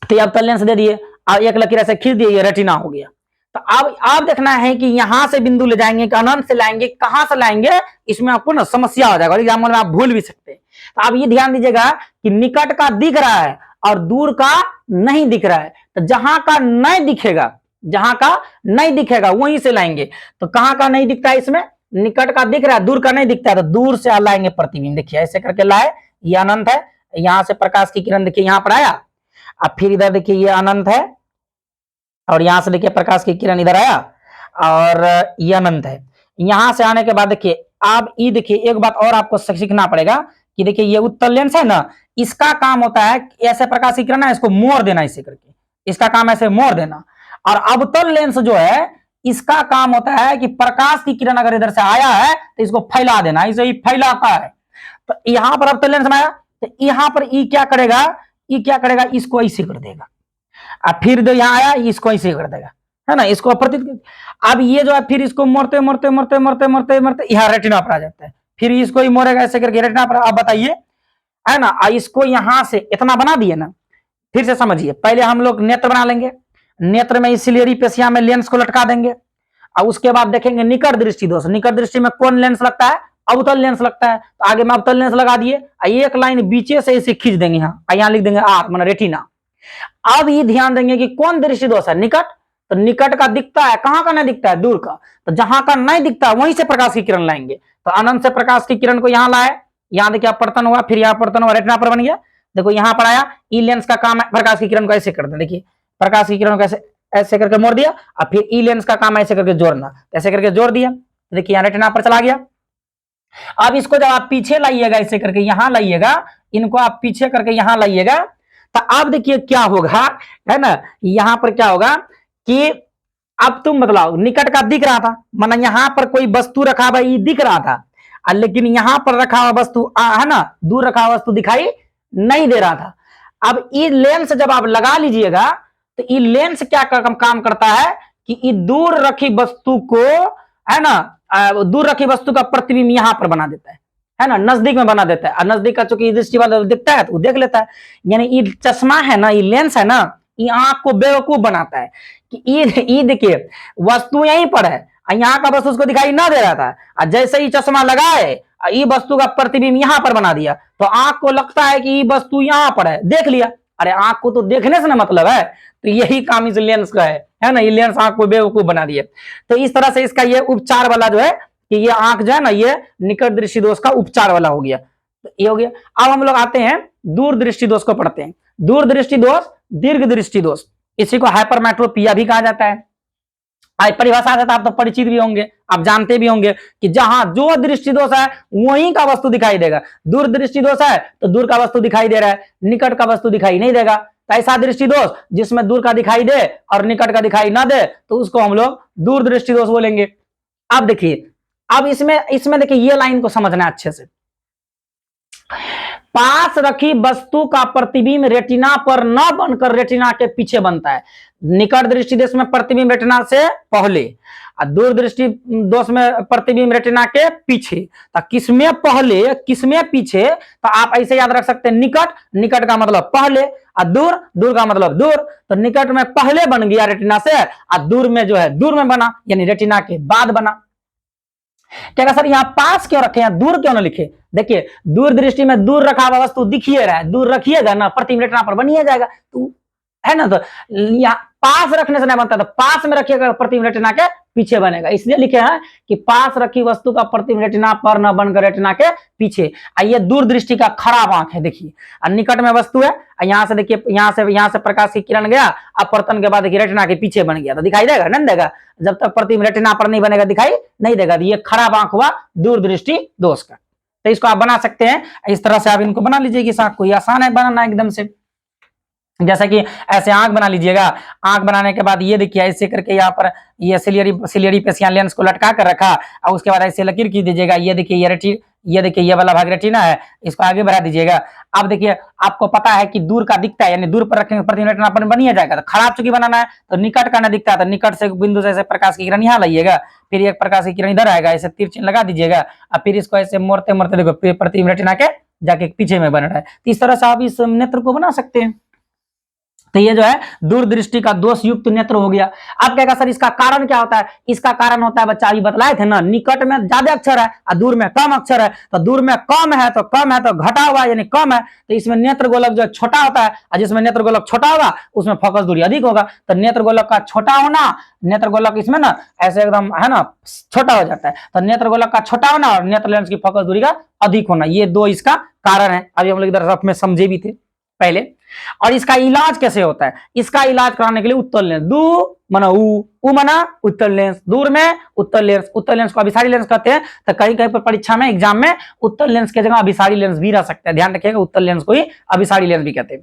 तो अवतल लेंस दे दिए और एक लकीर ऐसे खींच दिए, ये रेटिना हो गया। तो अब आप देखना है कि यहां से बिंदु ले जाएंगे कि अनंत से लाएंगे, कहां से लाएंगे, इसमें आपको ना समस्या हो जाएगा, एग्जाम में आप भूल भी सकते हैं। तो आप ये ध्यान दीजिएगा कि निकट का दिख रहा है और दूर का नहीं दिख रहा है। तो जहां का नहीं दिखेगा, जहां का नहीं दिखेगा वहीं से लाएंगे। तो कहां का नहीं दिखता है, इसमें निकट का दिख रहा है, दूर का नहीं दिखता है, तो दूर से लाएंगे प्रतिबिंब। देखिए ऐसे करके लाए, ये अनंत है, यहां से प्रकाश की किरण देखिए यहां पर आया, अब फिर इधर देखिए ये अनंत है और यहां से देखिए प्रकाश की किरण इधर आया और ये अनंत है। यहां से आने के बाद देखिए आप ये देखिए एक बात और आपको सीखना पड़ेगा कि देखिए ये उत्तल लेंस है ना, इसका काम होता है ऐसे प्रकाश की किरण है इसको मोड़ देना, इसे करके इसका काम ऐसे मोड़ देना। और अवतल लेंस जो है इसका काम होता है कि प्रकाश की किरण अगर इधर से आया है तो इसको फैला देना, इसे ही फैलाता है। तो यहां पर अवतल लेंस में आया तो यहां पर ई क्या करेगा, ई क्या करेगा, इसको ऐसे कर देगा। अब फिर जो यहाँ आया इसको ऐसे कर देगा, है ना, इसको अपरित। अब ये जो है फिर इसको मोड़ते मोड़ते मोड़ते मोड़ते मोड़ते मोड़ते यहाँ रेटिना पर आ जाता है, फिर इसको ही मोड़ेगा ऐसे करके रेटिना पर। अब बताइए, है ना, इसको यहां से इतना बना दिए ना, फिर से समझिए। पहले हम लोग नेत्र बना लेंगे, नेत्र में सिलियरी पेशियां में लेंस को लटका देंगे और उसके बाद देखेंगे निकट दृष्टि दोष। निकट दृष्टि में कौन लेंस लगता है, अवतल लेंस लगता है। तो आगे में अवतल लेंस लगा दिए, एक लाइन बीचे से इसे खींच देंगे, यहाँ लिख देंगे आर माना रेटिना। अब ये ध्यान देंगे कि कौन दृष्टि दोष है, निकट। तो निकट का दिखता है, कहां का नहीं दिखता है, दूर का। तो जहां का नहीं दिखता है वहीं से प्रकाश की किरण लाएंगे। तो अनंत से प्रकाश की किरण को यहां लाए, यहां देखिए अपवर्तन हुआ, फिर यहाँ अपवर्तन हुआ, रेटिना पर बन गया। देखो यहां पर आया, ई लेंस का काम है प्रकाश की किरण को ऐसे करते, देखिए प्रकाश की किरण को ऐसे ऐसे करके मोड़ दिया, और फिर ई लेंस का काम ऐसे करके जोड़ना, ऐसे करके जोड़ दिया। देखिए यहाँ रेटिना पर चला गया। अब इसको जब आप पीछे लाइएगा, ऐसे करके यहां लाइएगा, इनको आप पीछे करके यहां लाइएगा, तो अब देखिए क्या होगा, है ना, यहां पर क्या होगा कि अब तुम बदलाव, निकट का दिख रहा था, माना यहां पर कोई वस्तु रखा हुआ ये दिख रहा था, लेकिन यहां पर रखा हुआ वस्तु है ना, दूर रखा हुआ वस्तु दिखाई नहीं दे रहा था। अब ये लेंस जब आप लगा लीजिएगा तो ये लेंस क्या काम करता है कि ये दूर रखी वस्तु को, है ना, दूर रखी वस्तु का प्रतिबिंब यहां पर बना देता है ना, नजदीक में बना देता है। और नजदीक का चूंकि दृष्टि वाला दिखता है तो वो देख लेता है। यानी ये चश्मा है ना, ये लेंस है ना, ये आंख को बेवकूफ बनाता है कि ये देखिए वस्तु यहीं पर है, यहाँ का वस्तु उसको दिखाई ना दे रहा था, और जैसे ही चश्मा लगाए ये वस्तु का प्रतिबिंब यहां पर बना दिया, तो आंख को लगता है कि ये वस्तु यहां पर है, देख लिया। अरे आंख को तो देखने से ना मतलब है, तो यही काम इस लेंस का है ना, ये लेंस आंख को बेवकूफ बना दिया। तो इस तरह से इसका ये उपचार वाला जो है कि ये आंख जो है ना, ये निकट दृष्टि दोष का उपचार वाला हो गया। तो ये हो गया। अब हम लोग आते हैं दूर दृष्टि दोष को पढ़ते हैं। दूर दृष्टि दोष, दीर्घ दृष्टि दोष, इसी को हाइपरमेट्रोपिया भी कहा जाता है। परिभाषा से आप तो परिचित भी होंगे, आप जानते भी होंगे कि जहां जो दृष्टि दोष है वहीं का वस्तु दिखाई देगा। दूर दृष्टि दोष है तो दूर का वस्तु दिखाई दे रहा है, निकट का वस्तु दिखाई नहीं देगा। तो ऐसा दृष्टि दोष जिसमें दूर का दिखाई दे और निकट का दिखाई ना दे, तो उसको हम लोग दूर दृष्टि दोष बोलेंगे। अब देखिए, अब इसमें देखिए ये लाइन को समझना अच्छे से। पास रखी वस्तु का प्रतिबिंब रेटिना पर न बनकर रेटिना के पीछे बनता है। निकट दृष्टि दोष में प्रतिबिंब रेटिना से पहले और दूर दृष्टि दोष में प्रतिबिंब रेटिना के पीछे। तो किसमें पहले किसमें पीछे, तो आप ऐसे याद रख सकते हैं, निकट, निकट का मतलब पहले और दूर, दूर का मतलब दूर। तो निकट में पहले बन गया रेटिना से और दूर में जो है दूर में बना, यानी रेटिना के बाद बना। क्या सर यहाँ पास क्यों रखे, यहाँ दूर क्यों ना लिखे? देखिए दूर दृष्टि में दूर रखा हुआ वस्तु दिखिए रहा है, दूर रखिएगा ना प्रतिबिंब रेटिना पर बनिए जाएगा, तो है ना। तो यहाँ पास रखने से नहीं बनता, तो पास में रखिएगा प्रतिबिंब रेटिना के पीछे बनेगा, इसलिए लिखे हैं कि पास रखी वस्तु का प्रतिबिंब रेटिना पर न बनकर रेटिना के पीछे। ये दूर दृष्टि का खराब आंख है। देखिए निकट में वस्तु है, यहाँ से देखिए, यहाँ से प्रकाश की किरण गया, अपवर्तन के बाद देखिए रेटिना के पीछे बन गया, तो दिखाई देगा नहीं देगा? जब तक प्रतिबिंब रेटिना पर नहीं बनेगा दिखाई नहीं देगा। ये खराब आंख हुआ दूर दृष्टि दोष का। तो इसको आप बना सकते हैं इस तरह से, आप इनको बना लीजिए। इस आंख को, ये आसान है बनाना एकदम से। जैसा कि ऐसे आंख बना लीजिएगा, आंख बनाने के बाद ये देखिए ऐसे करके यहाँ पर ये सिलियरी पेशियां लेंस को लटका कर रखा और उसके बाद ऐसे लकीर की दीजिएगा। ये देखिए ये देखिए ये वाला भाग रेटिना है, इसको आगे बढ़ा दीजिएगा। अब देखिए आपको पता है कि दूर का दिखता है, यानी दूर पर रखेंगे प्रतिबिंब रेटिना पर बनिए जाएगा। तो खराब चूंकि बनाना है तो निकट का ना दिखता है, तो निकट से बिंदु से ऐसे प्रकाश की किरण यहाँ लाइएगा, फिर एक प्रकाश की किरण इधर आएगा, ऐसे तीर चिन्ह लगा दीजिएगा और फिर इसको ऐसे मोड़ते मोड़ते देखो प्रतिबिंब रेटिना के जाके पीछे में बन रहा है। तो इस तरह से आप इस नेत्र को बना सकते हैं। तो ये जो है दूरदृष्टि का दोष युक्त नेत्र हो गया। अब कहेगा सर इसका कारण क्या होता है? इसका कारण होता है, बच्चा अभी बतलाए थे ना, निकट में ज्यादा अक्षर है और दूर में कम अक्षर है। तो दूर में कम है तो घटा हुआ यानी कम है, तो इसमें नेत्र गोलक जो छोटा होता है, और जिसमें नेत्र गोलक छोटा होगा उसमें फोकस दूरी अधिक होगा। तो नेत्र गोलक का छोटा होना, नेत्र गोलक इसमें ना ऐसे एकदम है ना छोटा हो जाता है। तो नेत्र गोलक का छोटा होना और नेत्र लेंस की फोकस दूरी का अधिक होना, ये दो इसका कारण है। अभी हम लोग इधर रफ में समझे भी थे पहले। और इसका इलाज कैसे होता है? इसका इलाज कराने के लिए उत्तल लेंस, दू मना उ मना उत्तल लेंस, दूर में उत्तल लेंस, उत्तल लेंस को अभिसारी लेंस कहते हैं। तो कहीं कहीं पर परीक्षा में एग्जाम में उत्तल लेंस की जगह अभिसारी लेंस भी रह सकता है, ध्यान रखिएगा, उत्तल लेंस को ही अभिसारी लेंस भी कहते हैं।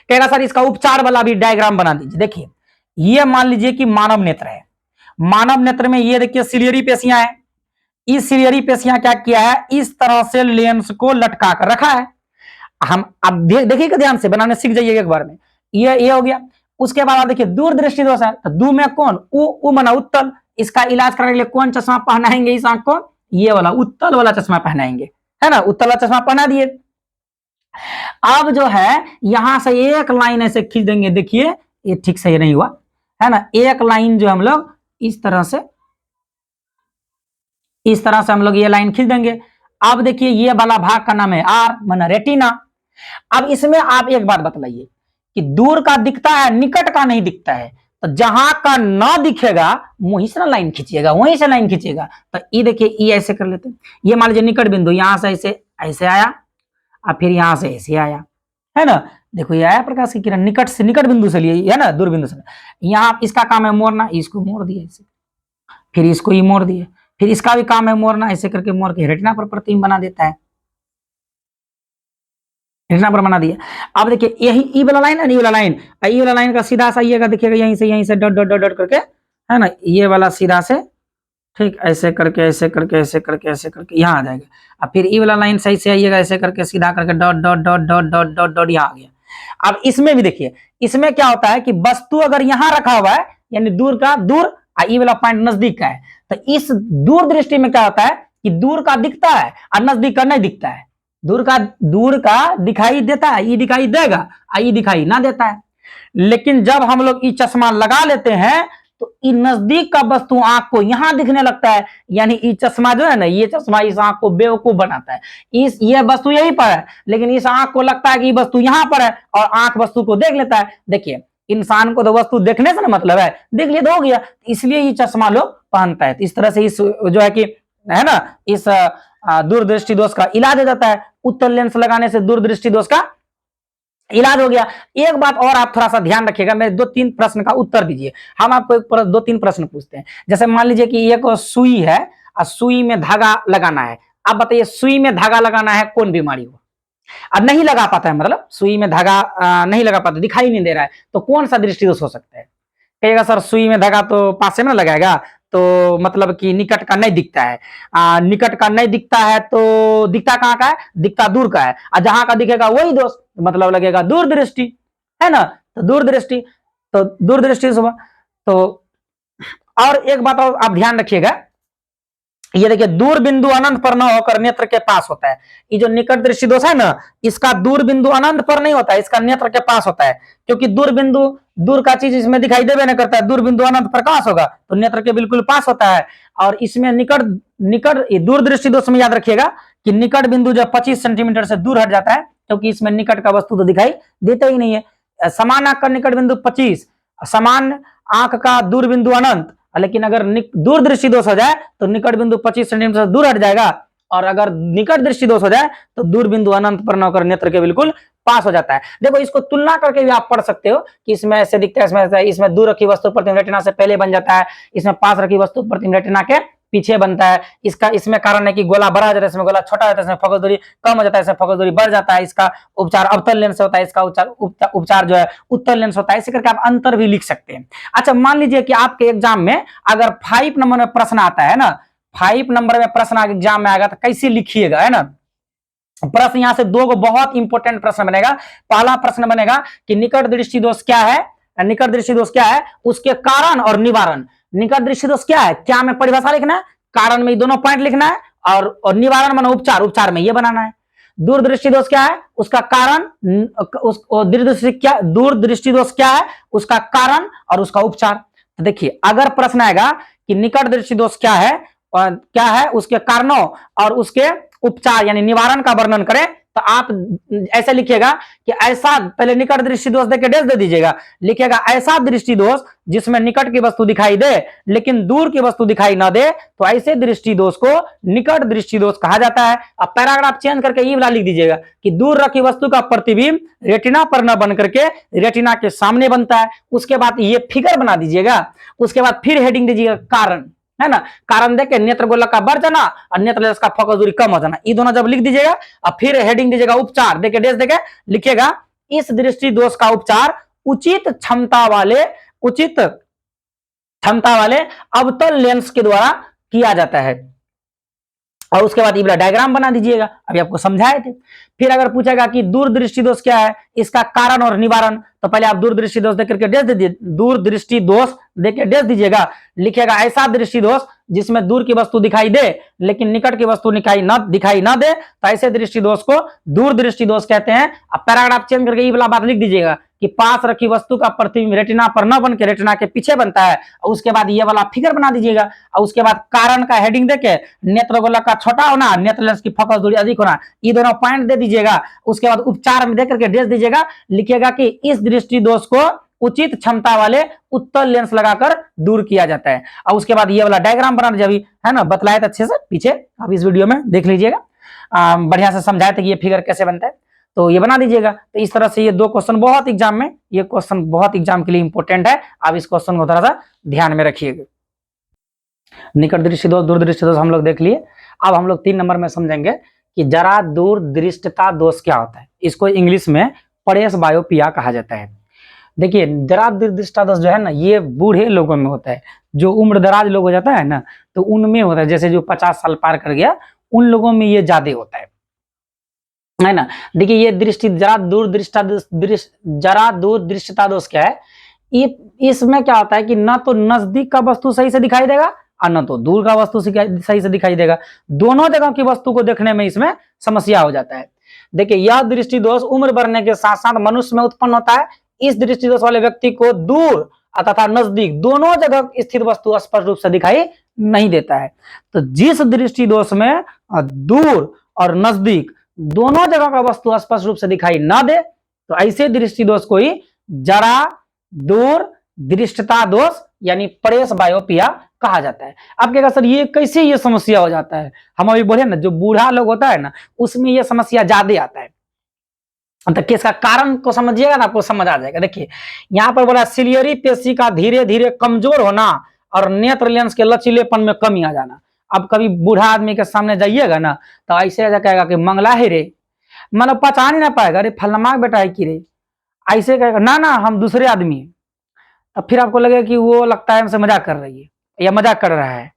कहेगा सर इसका उपचार वाला भी डायग्राम बना दीजिए। देखिए ये मान लीजिए कि मानव नेत्र है, मानव नेत्र में ये देखिए सिलियरी पेशियां है। इस सिलियरी पेशियां क्या किया है, इस तरह से लेंस को लटका कर रखा है। हम अब देखिएगा ध्यान से, बनाने सीख जाइएगा एक बार में। ये हो गया। उसके बाद आप देखिए दूर दृष्टि दोष है, तो दू में कौन, उ मना उत्तल। इसका इलाज करने के लिए कौन चश्मा पहनाएंगे इस आंख को? ये वाला उत्तल वाला चश्मा पहनाएंगे, है ना, उत्तल वाला चश्मा पहना दिए। अब जो है यहां से एक लाइन ऐसे खींच देंगे, देखिए ये ठीक से नहीं हुआ है ना, एक लाइन जो हम लोग इस तरह से हम लोग ये लाइन खींच देंगे। अब देखिए ये वाला भाग का नाम है आर माना रेटिना। अब इसमें आप एक बात बतलाइए कि दूर का दिखता है, निकट का नहीं दिखता है। तो जहां का ना दिखेगा वहीं से लाइन खींचिएगा, वहीं से लाइन खींचिएगा। तो ये देखिए ये ऐसे कर लेते हैं। ये मान लीजिए निकट बिंदु, यहां से ऐसे आया और फिर यहां से ऐसे आया, है ना। देखो ये आया प्रकाश की किरण, निकट से निकट बिंदु से लिए, है ना, दूर बिंदु से। यहाँ इसका काम है मोड़ना, इसको मोड़ दिया ऐसे, फिर इसको ही मोड़ दिए, फिर इसका भी काम है मोड़ना, ऐसे करके मोड़ के रेटिना पर प्रतिबिंब बना देता है, रेटिना पर बना दिया। अब देखिए यही ई वाला लाइन है, ई वाला लाइन का सीधा सा आइएगा, देखिएगा यहीं से डॉट डॉट डॉट करके, है ना, ये वाला सीधा से ठीक ऐसे करके यहाँ आ जाएगा। अब फिर ई वाला लाइन सही से आइएगा, ऐसे करके सीधा करके dot dot dot dot dot dot dot यहाँ आ गया। अब इसमें भी देखिए, इसमें क्या होता है कि वस्तु अगर यहाँ रखा हुआ है यानी दूर का दूर, ई वाला पॉइंट नजदीक का है, तो इस दूर दृष्टि में क्या होता है कि दूर का दिखता है और नजदीक का नहीं दिखता है। दूर का दिखाई देता है, ये दिखाई देगा, ये दिखाई ना देता है। लेकिन जब हम लोग ये चश्मा लगा लेते हैं तो ये नजदीक का वस्तु आंख को यहां दिखने लगता है, यानी ये चश्मा जो है ना, ये चश्मा इस आंख को बेवकूफ बनाता है। ये वस्तु यहीं पर है, लेकिन इस आंख को लगता है कि ये वस्तु यहां पर है और आंख वस्तु को देख लेता है। देखिए इंसान को तो वस्तु देखने से ना मतलब है, देख लिया तो हो गया, इसलिए ये चश्मा लोग पहनता है। तो इस तरह से इस जो है कि है ना, इस दूरदृष्टि दोष का इलाज हो जाता है। उत्तल लेंस लगाने से दूरदृष्टि दोष का इलाज हो गया। एक बात और आप थोड़ा सा ध्यान रखिएगा, मेरे 2-3 प्रश्न का उत्तर दीजिए। हम आपको 2-3 प्रश्न पूछते हैं। जैसे मान लीजिए कि एक सुई है और सुई में धागा लगाना है। आप बताइए सुई में धागा लगाना है कौन बीमारी हो? अब नहीं लगा पाता है, मतलब सुई में धागा नहीं लगा पाता, दिखाई नहीं दे रहा है, तो कौन सा दृष्टि दोष हो सकता है? कहिएगा सर सुई में धागा तो पास में ना लगाएगा, तो मतलब कि निकट का नहीं दिखता है। निकट का नहीं दिखता है तो दिखता कहाँ का है, दिखता दूर का है। और जहां का दिखेगा वही दोष, मतलब लगेगा दूरदृष्टि, है ना। तो दूरदृष्टि, तो दूरदृष्टि सुबह। तो और एक बात और आप ध्यान रखिएगा, ये देखिए दूर बिंदु अनंत पर न होकर नेत्र के पास होता है। ये जो निकट दृष्टि दोष है ना, इसका दूर बिंदु अनंत पर नहीं होता है, इसका नेत्र के पास होता है। क्योंकि दूर बिंदु, दूर का चीज इसमें दिखाई देवे नहीं करता है, दूर बिंदु अनंत पर कहां होगा, तो नेत्र के बिल्कुल पास होता है। और इसमें निकट निकट दूर दृष्टि दोष में याद रखिएगा कि निकट बिंदु जब 25 सेंटीमीटर से दूर हट जाता है, क्योंकि इसमें निकट का वस्तु तो दिखाई देता ही नहीं है। समान आंख का निकट बिंदु 25, समान आंख का दूर बिंदु अनंत। लेकिन अगर दूर दृष्टि दोष हो जाए तो निकट बिंदु 25 सेंटीमीटर से दूर हट जाएगा, और अगर निकट दृष्टि दोष हो जाए तो दूर बिंदु अनंत पर न होकर नेत्र के बिल्कुल पास हो जाता है। देखो इसको तुलना करके भी आप पढ़ सकते हो कि इसमें ऐसे दिखता है, इसमें ऐसा, इसमें दूर रखी वस्तु प्रतिबिंब रेटिना से पहले बन जाता है, इसमें पास रखी वस्तु प्रतिबिंब रेटिना के पीछे बनता है। इसका इसमें कारण है कि गोला बड़ा हो जाता है, इसमें गोला छोटा होता है, इसमें फोकस दूरी कम हो जाता है, इसमें फोकस दूरी बढ़ जाता है। इसका उपचार अवतल लेंस से होता है, इसका उपचार जो है उत्तल लेंस होता है। इसी करके आप अंतर भी लिख सकते हैं। अच्छा मान लीजिए कि आपके एग्जाम में अगर 5 नंबर में प्रश्न आता है ना, 5 नंबर में प्रश्न एग्जाम में आएगा तो कैसे लिखिएगा, है ना। प्रश्न यहां से दो बहुत इंपॉर्टेंट प्रश्न बनेगा। पहला प्रश्न बनेगा कि निकट दृष्टि दोष क्या है, निकट दृष्टि दोष क्या है, उसके कारण और निवारण। निकट दृष्टि दोष क्या है, क्या में परिभाषा लिखना है, कारण में दोनों पॉइंट लिखना है, और निवारण माना उपचार, उपचार में ये बनाना है। दूर दृष्टि दोष क्या है, उसका कारण, दूर दृष्टि दोष क्या है, उसका कारण और उसका उपचार। तो देखिए अगर प्रश्न आएगा कि निकट दृष्टि दोष क्या है, और क्या है उसके कारणों और उसके उपचार यानी निवारण का वर्णन करें, तो आप ऐसे लिखिएगा कि ऐसा, पहले निकट दृष्टि दोष देके डेस दे दीजिएगा, लिखिएगा ऐसा दृष्टि दोष जिसमें निकट की वस्तु दिखाई दे लेकिन दूर की वस्तु दिखाई न दे, तो ऐसे दृष्टि दोष को निकट दृष्टि दोष कहा जाता है। अब पैराग्राफ चेंज करके ये वाला लिख दीजिएगा कि दूर रखी वस्तु का प्रतिबिंब रेटिना पर न बन करके रेटिना के सामने बनता है। उसके बाद ये फिगर बना दीजिएगा, उसके बाद फिर हेडिंग दीजिएगा कारण, है ना। कारण देखे नेत्र गोलक का बढ़ जाना और नेत्र लेंस का फोकस दूरी कम हो जाना, ये दोनों जब लिख दीजिएगा और फिर हेडिंग दीजिएगा उपचार, देखे डेस देके लिखिएगा इस दृष्टि दोष का उपचार उचित क्षमता वाले अवतल लेंस के द्वारा किया जाता है। और उसके बाद ये डायग्राम बना दीजिएगा, अभी आपको समझाए थे। फिर अगर पूछेगा कि दूर दृष्टि दोष क्या है, इसका कारण और निवारण, तो पहले आप दूर दृष्टि दोष देख करके डेस दीजिए, दूर दृष्टि दोष देके डेस दीजिएगा, लिखिएगा ऐसा दृष्टि दोष जिसमें दूर की वस्तु दिखाई दे लेकिन निकट की वस्तु दिखाई न दे, तो ऐसे दृष्टि दोष को दूर दृष्टि दोष कहते हैं। अब पैराग्राफ चेंज करके ये वाला बात लिख दीजिएगा कि पास रखी वस्तु का प्रतिबिंब रेटिना पर न बन के रेटिना के पीछे बनता है, और उसके बाद ये वाला फिगर बना दीजिएगा, और उसके बाद कारण का हेडिंग देके नेत्र गोलक का छोटा होना, नेत्र लेंस की फोकस दूरी अधिक होना, ये दोनों पॉइंट दे दीजिएगा। उसके बाद उपचार में देकर के डेस दीजिएगा, लिखिएगा कि इस दृष्टि दोष को उचित क्षमता वाले उत्तल लेंस लगाकर दूर किया जाता है। और उसके बाद ये वाला डायग्राम बना दीजिए, अभी है ना बतलाया था अच्छे से पीछे, आप इस वीडियो में देख लीजिएगा, बढ़िया से समझाया था कि ये फिगर कैसे बनता है, तो ये बना दीजिएगा। तो इस तरह से ये दो क्वेश्चन बहुत एग्जाम में, ये क्वेश्चन बहुत एग्जाम के लिए इंपॉर्टेंट है, आप इस क्वेश्चन को थोड़ा सा ध्यान में रखिएगा। निकट दृष्टि दोष, दूर दृष्टि दोष हम लोग देख लिए। अब हम लोग 3 नंबर में समझेंगे कि जरा दूर दृष्टता दोष क्या होता है। इसको इंग्लिश में परेश बायोपिया कहा जाता है। देखिए जरा दूर दृष्टता दोष जो है ना, ये बूढ़े लोगों में होता है, जो उम्र दराज लोग हो जाता है ना, तो उनमें होता है, जैसे जो 50 साल पार कर गया उन लोगों में ये ज्यादा होता है ना। देखिए ये दृष्टि जरा दूर दृष्टता दोष क्या है, ये इसमें क्या होता है कि ना तो नजदीक का वस्तु सही से दिखाई देगा और न तो दूर का वस्तु सही से दिखाई देगा, दोनों जगह की वस्तु को देखने में इसमें समस्या हो जाता है। देखिए यह दृष्टि दोष उम्र बढ़ने के साथ साथ मनुष्य में उत्पन्न होता है। इस दृष्टि दोष वाले व्यक्ति को दूर तथा नजदीक दोनों जगह स्थित वस्तु स्पष्ट रूप से दिखाई नहीं देता है। तो जिस दृष्टि दोष में दूर और नजदीक दोनों जगह का वस्तु स्पष्ट रूप से दिखाई ना दे, तो ऐसे दृष्टि दोष को ही जरा दूर दृष्टता दोष यानी परेश बायोपिया कहा जाता है। अब क्या सर ये कैसे ये समस्या हो जाता है, हम अभी बोले ना जो बूढ़ा लोग होता है ना उसमें ये समस्या ज्यादा आता है। तो इसका कारण को समझिएगा ना, आपको समझ आ जाएगा। देखिए यहाँ पर बोला सिलियरी पेशी का धीरे धीरे कमजोर होना और नेत्र लेंस के लचीलेपन में कमी आ जाना। अब कभी बूढ़ा आदमी के सामने जाइएगा ना तो ऐसे कहेगा कि मंगला है रे, मतलब पहचान ही ना पाएगा, अरे फलमा बेटा है कि रे, ऐसे कहेगा ना ना हम दूसरे आदमी है। अब फिर आपको लगेगा कि वो लगता है हमसे मजाक कर रही है, या मजाक कर रहा है,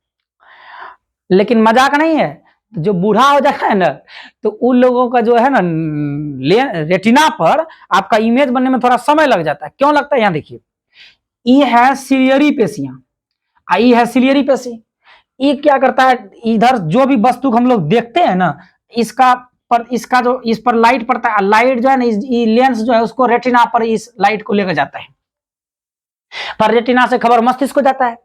लेकिन मजाक नहीं है। जो बूढ़ा हो जाता है ना, तो उन लोगों का जो है ना रेटिना पर आपका इमेज बनने में थोड़ा समय लग जाता है। क्यों लगता है, यहाँ देखिए, ये है सिलियरी पेशियां, आई है सिलियरी पेशी। ये क्या करता है, इधर जो भी वस्तु हम लोग देखते हैं ना, इसका जो इस पर लाइट पड़ता है, लाइट जो है ना, ये लेंस जो है उसको रेटिना पर इस लाइट को लेकर जाता है, पर रेटिना से खबर मस्तिष्क को जाता है।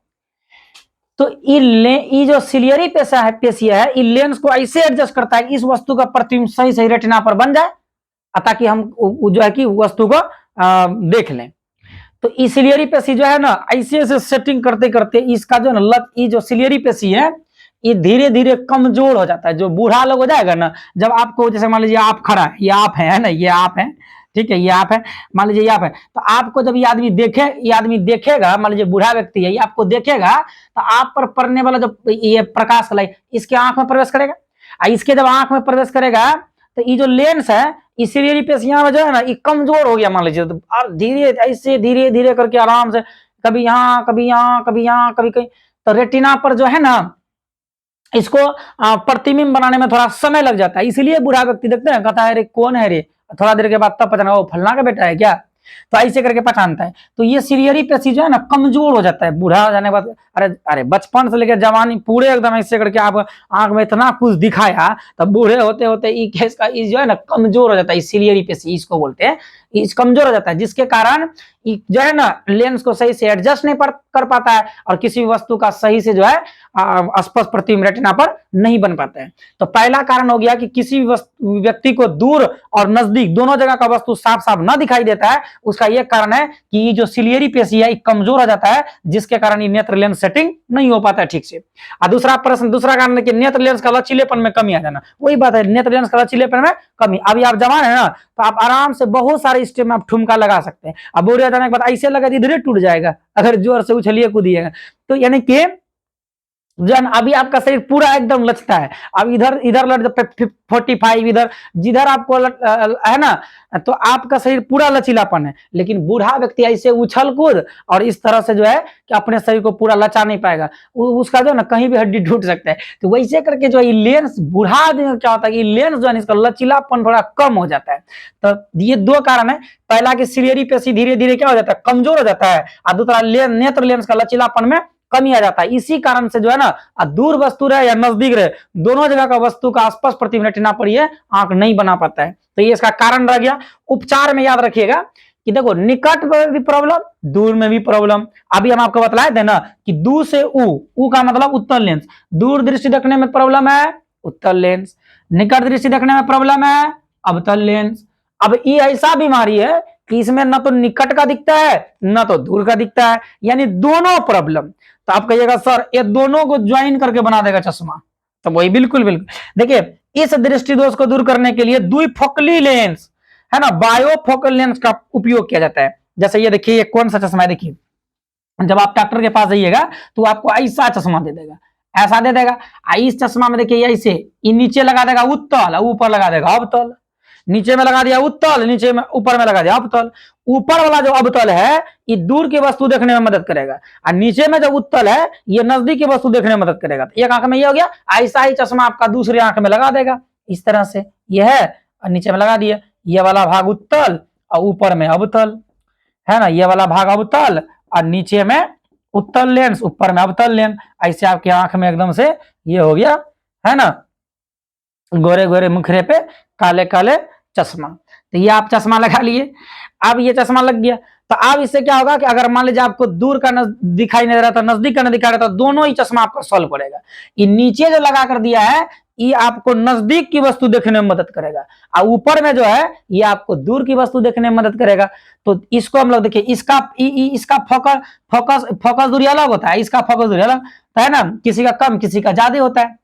तो ये जो सिलियरी पेशिया है, ये लेंस को ऐसे एडजस्ट करता है कि इस वस्तु का प्रतिबिंब सही सही रेटिना पर बन जाए, ताकि हम जो है कि वस्तु को देख लें। तो इस सिलियरी पेशी जो है ना, ऐसे ऐसे सेटिंग करते करते इसका जो ना ये जो सिलियरी पेशी है, ये धीरे धीरे कमजोर हो जाता है। जो बूढ़ा लोग हो जाएगा ना, जब आपको जैसे मान लीजिए आप खड़ा है, ये आप है ना, ये आप है, ठीक है, ये आप है, मान लीजिए ये आप है, तो आपको जब ये आदमी देखेगा, मान लीजिए बूढ़ा व्यक्ति है, ये आपको देखेगा, तो आप पर पड़ने वाला जो ये प्रकाश लाइट इसके आंख में प्रवेश करेगा, इसके जब आंख में प्रवेश करेगा, तो ये जो लेंस है, इसीलिए पेशियां में जो है ना, ये कमजोर हो गया मान लीजिए, तो धीरे ऐसे धीरे धीरे करके आराम से कभी यहाँ कभी यहाँ कभी यहाँ कभी कहीं, तो रेटिना पर जो है ना, इसको प्रतिबिंब बनाने में थोड़ा समय लग जाता है। इसलिए बूढ़ा व्यक्ति देखते हैं, कहता है रे कौन है रे, थोड़ा देर के बाद तब पहचाना वो फलना का बेटा है क्या, तो ऐसे करके पहचानता है। तो ये सिलियरी पेशी जो है ना, कमजोर हो जाता है बूढ़ा हो जाने के बाद। अरे अरे बचपन से लेकर जवानी पूरे एकदम ऐसे करके आप आंख में इतना कुछ दिखाया, तब बूढ़े होते होते इसका जो है ना कमजोर हो जाता है। सिलियरी पेशी इसको बोलते हैं, इस कमजोर हो जाता है, जिसके कारण जो है ना लेंस को सही से एडजस्ट नहीं कर पाता है, और किसी भी वस्तु का सही से जो है स्पष्ट प्रतिबिंब रेटिना पर नहीं बन पाता है। तो पहला कारण हो गया कि किसी व्यक्ति को दूर और नजदीक दोनों जगह का वस्तु साफ साफ न दिखाई देता है। उसका यह कारण है कि ये जो सिलियरी पेशी है कमजोर हो जाता है, जिसके कारण ये नेत्र लेंस सेटिंग नहीं हो पाता है ठीक से। और दूसरा कारण है कि नेत्र लेंस का लचीलेपन में कमी आ जाना। वही बात है, नेत्र लेंस का लचीलेपन में कमी। अभी आप जवान है ना, तो आप आराम से बहुत सारे स्टेप में आप ठुमका लगा सकते हैं। अब बूढ़े जाने के बाद ऐसे लगा इधर टूट जाएगा अगर जोर से उछलिए कूदिएगा। तो यानी कि जन अभी आपका शरीर पूरा एकदम लचता है, अब इधर 45 इधर जिधर आपको है ना, तो आपका शरीर पूरा लचीलापन है। लेकिन बूढ़ा व्यक्ति ऐसे उछल कूद और इस तरह से जो है कि अपने शरीर को पूरा लचा नहीं पाएगा, उसका जो है ना कहीं भी हड्डी टूट सकता है। तो वैसे करके जो है लेंस बूढ़ा आदमी क्या होता है कि लेंस जो है इसका लचीलापन थोड़ा कम हो जाता है। तो ये दो कारण है, पहला कि सिलियरी पेशी धीरे धीरे क्या हो जाता है, कमजोर हो जाता है, और दूसरा नेत्र लेंस का लचीलापन में कमी आ जाता है। इसी कारण से जो है ना दूर वस्तु रहे या नजदीक रहे, दोनों जगह का वस्तु का स्पष्ट प्रतिबिंब रेटिना पर ये आंख नहीं बना पाता है। तो ये इसका कारण रह गया। उपचार में याद रखिएगा कि देखो, निकट में भी प्रॉब्लम, दूर में भी प्रॉब्लम। अभी हम आपको बतलाए थे ना कि दू से ऊ का मतलब उत्तल लेंस, दूर दृष्टि देखने में प्रॉब्लम है उत्तल लेंस, निकट दृष्टि देखने में प्रॉब्लम है अवतल लेंस। अब ये ऐसा बीमारी है कि इसमें ना तो निकट का दिखता है ना तो दूर का दिखता है, यानी दोनों प्रॉब्लम। तो आप कहिएगा सर ये दोनों को ज्वाइन करके बना देगा चश्मा, तो वही बिल्कुल बिल्कुल। देखिए, इस दृष्टि दोष को दूर करने के लिए द्विफोकली लेंस है ना, बायोफोकल लेंस का उपयोग किया जाता है। जैसे ये देखिए, ये कौन सा चश्मा है, देखिए जब आप डॉक्टर के पास जाइएगा तो आपको ऐसा चश्मा दे देगा, ऐसा दे देगा। इस चश्मा में देखिए ऐसे नीचे लगा देगा उत्तल, ऊपर लगा देगा अवतल, नीचे में लगा दिया उत्तल, नीचे में ऊपर में लगा दिया अवतल। ऊपर वाला जो अवतल है ये दूर की वस्तु देखने में मदद करेगा, और नीचे में जो उत्तल है ये नजदीक की वस्तु देखने में मदद करेगा। एक आंख में ये हो गया, ऐसा ही चश्मा आपका दूसरी आंख में लगा देगा इस तरह से। यह है और नीचे में लगा दिया, ये वाला भाग उत्तल और ऊपर में अवतल है ना, ये वाला भाग अवतल और नीचे में उत्तल लेंस, ऊपर में अवतल लेंस। ऐसे आपकी आंख में एकदम से ये हो गया है ना, गोरे गोरे मुखरे पे काले काले चश्मा। तो ये आप चश्मा लगा लिए, अब ये चश्मा लग गया। तो अब इससे क्या होगा कि अगर मान लीजिए आपको दूर का दिखाई नहीं दे रहा था, नजदीक का नहीं दिखा रहा था, दोनों ही चश्मा आपका सॉल्व करेगा। ये नीचे जो लगा कर दिया है ये आपको नजदीक की वस्तु देखने में मदद करेगा, और ऊपर में जो है ये आपको दूर की वस्तु देखने में मदद करेगा। तो इसको हम लोग देखिए, इसका फोकस दूरी अलग होता है, इसका फोकस दूरी अलग है ना, किसी का कम किसी का ज्यादा होता है।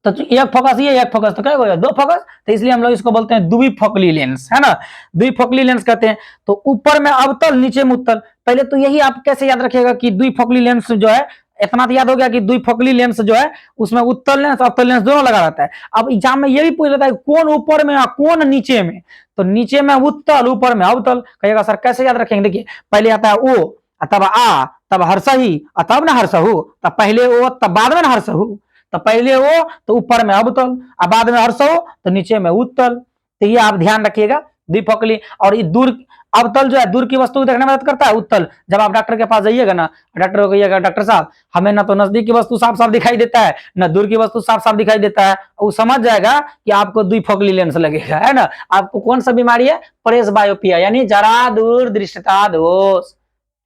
तो एक फोकस ये, एक फोकस तो क्या होगा, दो फोकस। तो इसलिए हम लोग इसको बोलते हैं द्विफोकली लेंस है ना, द्विफोकली लेंस कहते हैं। तो ऊपर में अवतल नीचे में उत्तल। पहले तो यही आप कैसे याद रखिएगा कि द्विफोकली लेंस जो है, इतना तो याद हो गया कि द्विफोकली लेंस जो है उसमें उत्तल लेंस अवतल लेंस दोनों लगा रहता है। अब एग्जाम में ये भी पूछ लेता है कौन ऊपर में और कौन नीचे में, तो नीचे में उत्तल ऊपर में अवतल। कहिएगा सर कैसे याद रखेंगे, देखिए पहले आता है ओ, तब आ, तब हर्षही, तब न हर्षहु, तब पहले ओ तब बाद में न हर्षहु, तो पहले ओ तो ऊपर में अबतल, अब बाद में हर्षहु तो नीचे में उत्तल। तो ये आप ध्यान रखिएगा द्विफोकली। और ये दूर अवतल जो है दूर की वस्तु को देखने में मदद करता है। उत्तल, जब आप डॉक्टर के पास जाइएगा ना, डॉक्टर को कहिएगा डॉक्टर साहब हमें ना तो नजदीक की वस्तु साफ साफ दिखाई देता है, ना दूर की वस्तु साफ साफ दिखाई देता है, वो समझ जाएगा कि आपको द्विफोकली लेंस लगेगा, है ना। आपको कौन सा बीमारी है, प्रेसबायोपिया यानी जरा दूर दृष्टता दोष,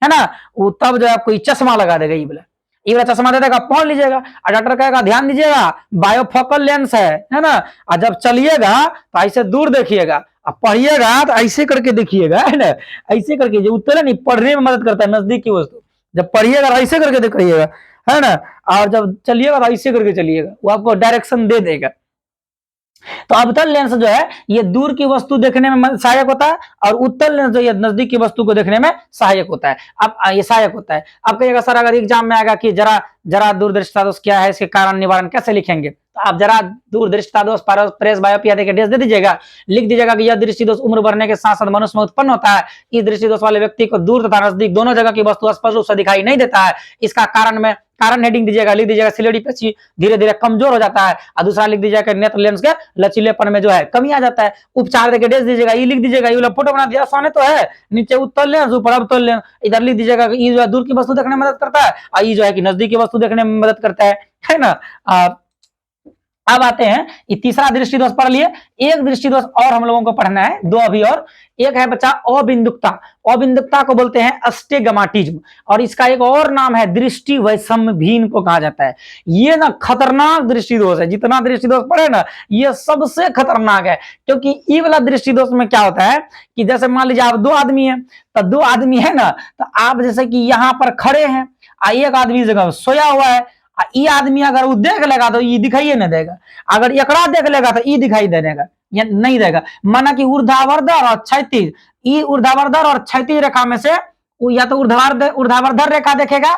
है ना। वो तब जो आपको चश्मा लगा देगा, ये वाला चश्मा दे देगा, पहन लीजिएगा। और डॉक्टर कहेगा ध्यान दीजिएगा बायोफोकल लेंस है ना। और जब चलिएगा तो ऐसे दूर देखिएगा, अब पढ़िएगा तो ऐसे करके देखिएगा, है ना। ऐसे करके जो उत्तर नहीं पढ़ने में मदद करता है नजदीक की वस्तु, जब पढ़िएगा तो ऐसे करके देखिएगा, है ना। और जब चलिएगा तो ऐसे करके चलिएगा, वो आपको डायरेक्शन दे देगा। तो अवतल लेंस जो है ये दूर की वस्तु देखने में सहायक होता है, और उत्तल लेंस जो ये नजदीक की वस्तु को देखने में सहायक होता है। अब ये सहायक होता है। अब कहिएगा सर अगर एग्जाम में आएगा कि जरा दूरदृष्टा दोष क्या है, इसके कारण निवारण कैसे लिखेंगे, तो आप जरा दूरदृष्टा दोष प्रेसबायोपिया देके दे दीजिएगा, लिख दीजिएगा कि यह दृष्टि दोष उम्र बढ़ने के साथ साथ मनुष्य में उत्पन्न होता है। इस दृष्टि दोष वाले व्यक्ति को दूर तथा नजदीक दोनों जगह की वस्तु स्पष्ट रूप से दिखाई नहीं देता है। इसका कारण हेडिंग दीजिएगा, लिख दीजिएगा सिलेडी पेशी धीरे धीरे कमजोर हो जाता है। और दूसरा लिख दीजिएगा नेत्र लेंस के लचीलेपन में जो है कमी आ जाता है। उपचार देके दे दीजिएगा, ये लिख दीजिएगा, ये फोटो बना दिया सामने तो है, नीचे उत्तल लेंस ऊपर अवतल लेंस, इधर लिख दीजिएगा कि ये जो है दूर की वस्तु देखने में मदद करता है, और ये जो है कि नजदीक की वस्तु देखने में मदद करता है ना। अब आते हैं ये तीसरा दृष्टि दोष पढ़ लिए। एक दृष्टि दोष और हम लोगों को पढ़ना है, दो अभी और। एक है बच्चा अबिंदुकता। अबिंदुकता को बोलते हैं अस्टिग्माटिज्म, और इसका एक और नाम है दृष्टि वैषम्यहीन को कहा जाता है। ये ना खतरनाक दृष्टि दोष है, जितना दृष्टि दोष पढ़े ना ये सबसे खतरनाक है। क्योंकि ये वाला दृष्टि दोष में क्या होता है कि जैसे मान लीजिए आप दो आदमी है, तो दो आदमी है ना, तो आप जैसे कि यहाँ पर खड़े हैं, एक आदमी जगह सोया हुआ है, ये आदमी अगर वो देख लेगा तो ये दिखाई नहीं देगा, अगर एकड़ा देख लेगा तो ये दिखाई देगा या नहीं देगा। माना कि ऊर्ध्वाधर और क्षैतिज, ये ऊर्ध्वाधर और क्षैतिज रेखा में से वो या तो ऊर्ध्वाधर रेखा देखेगा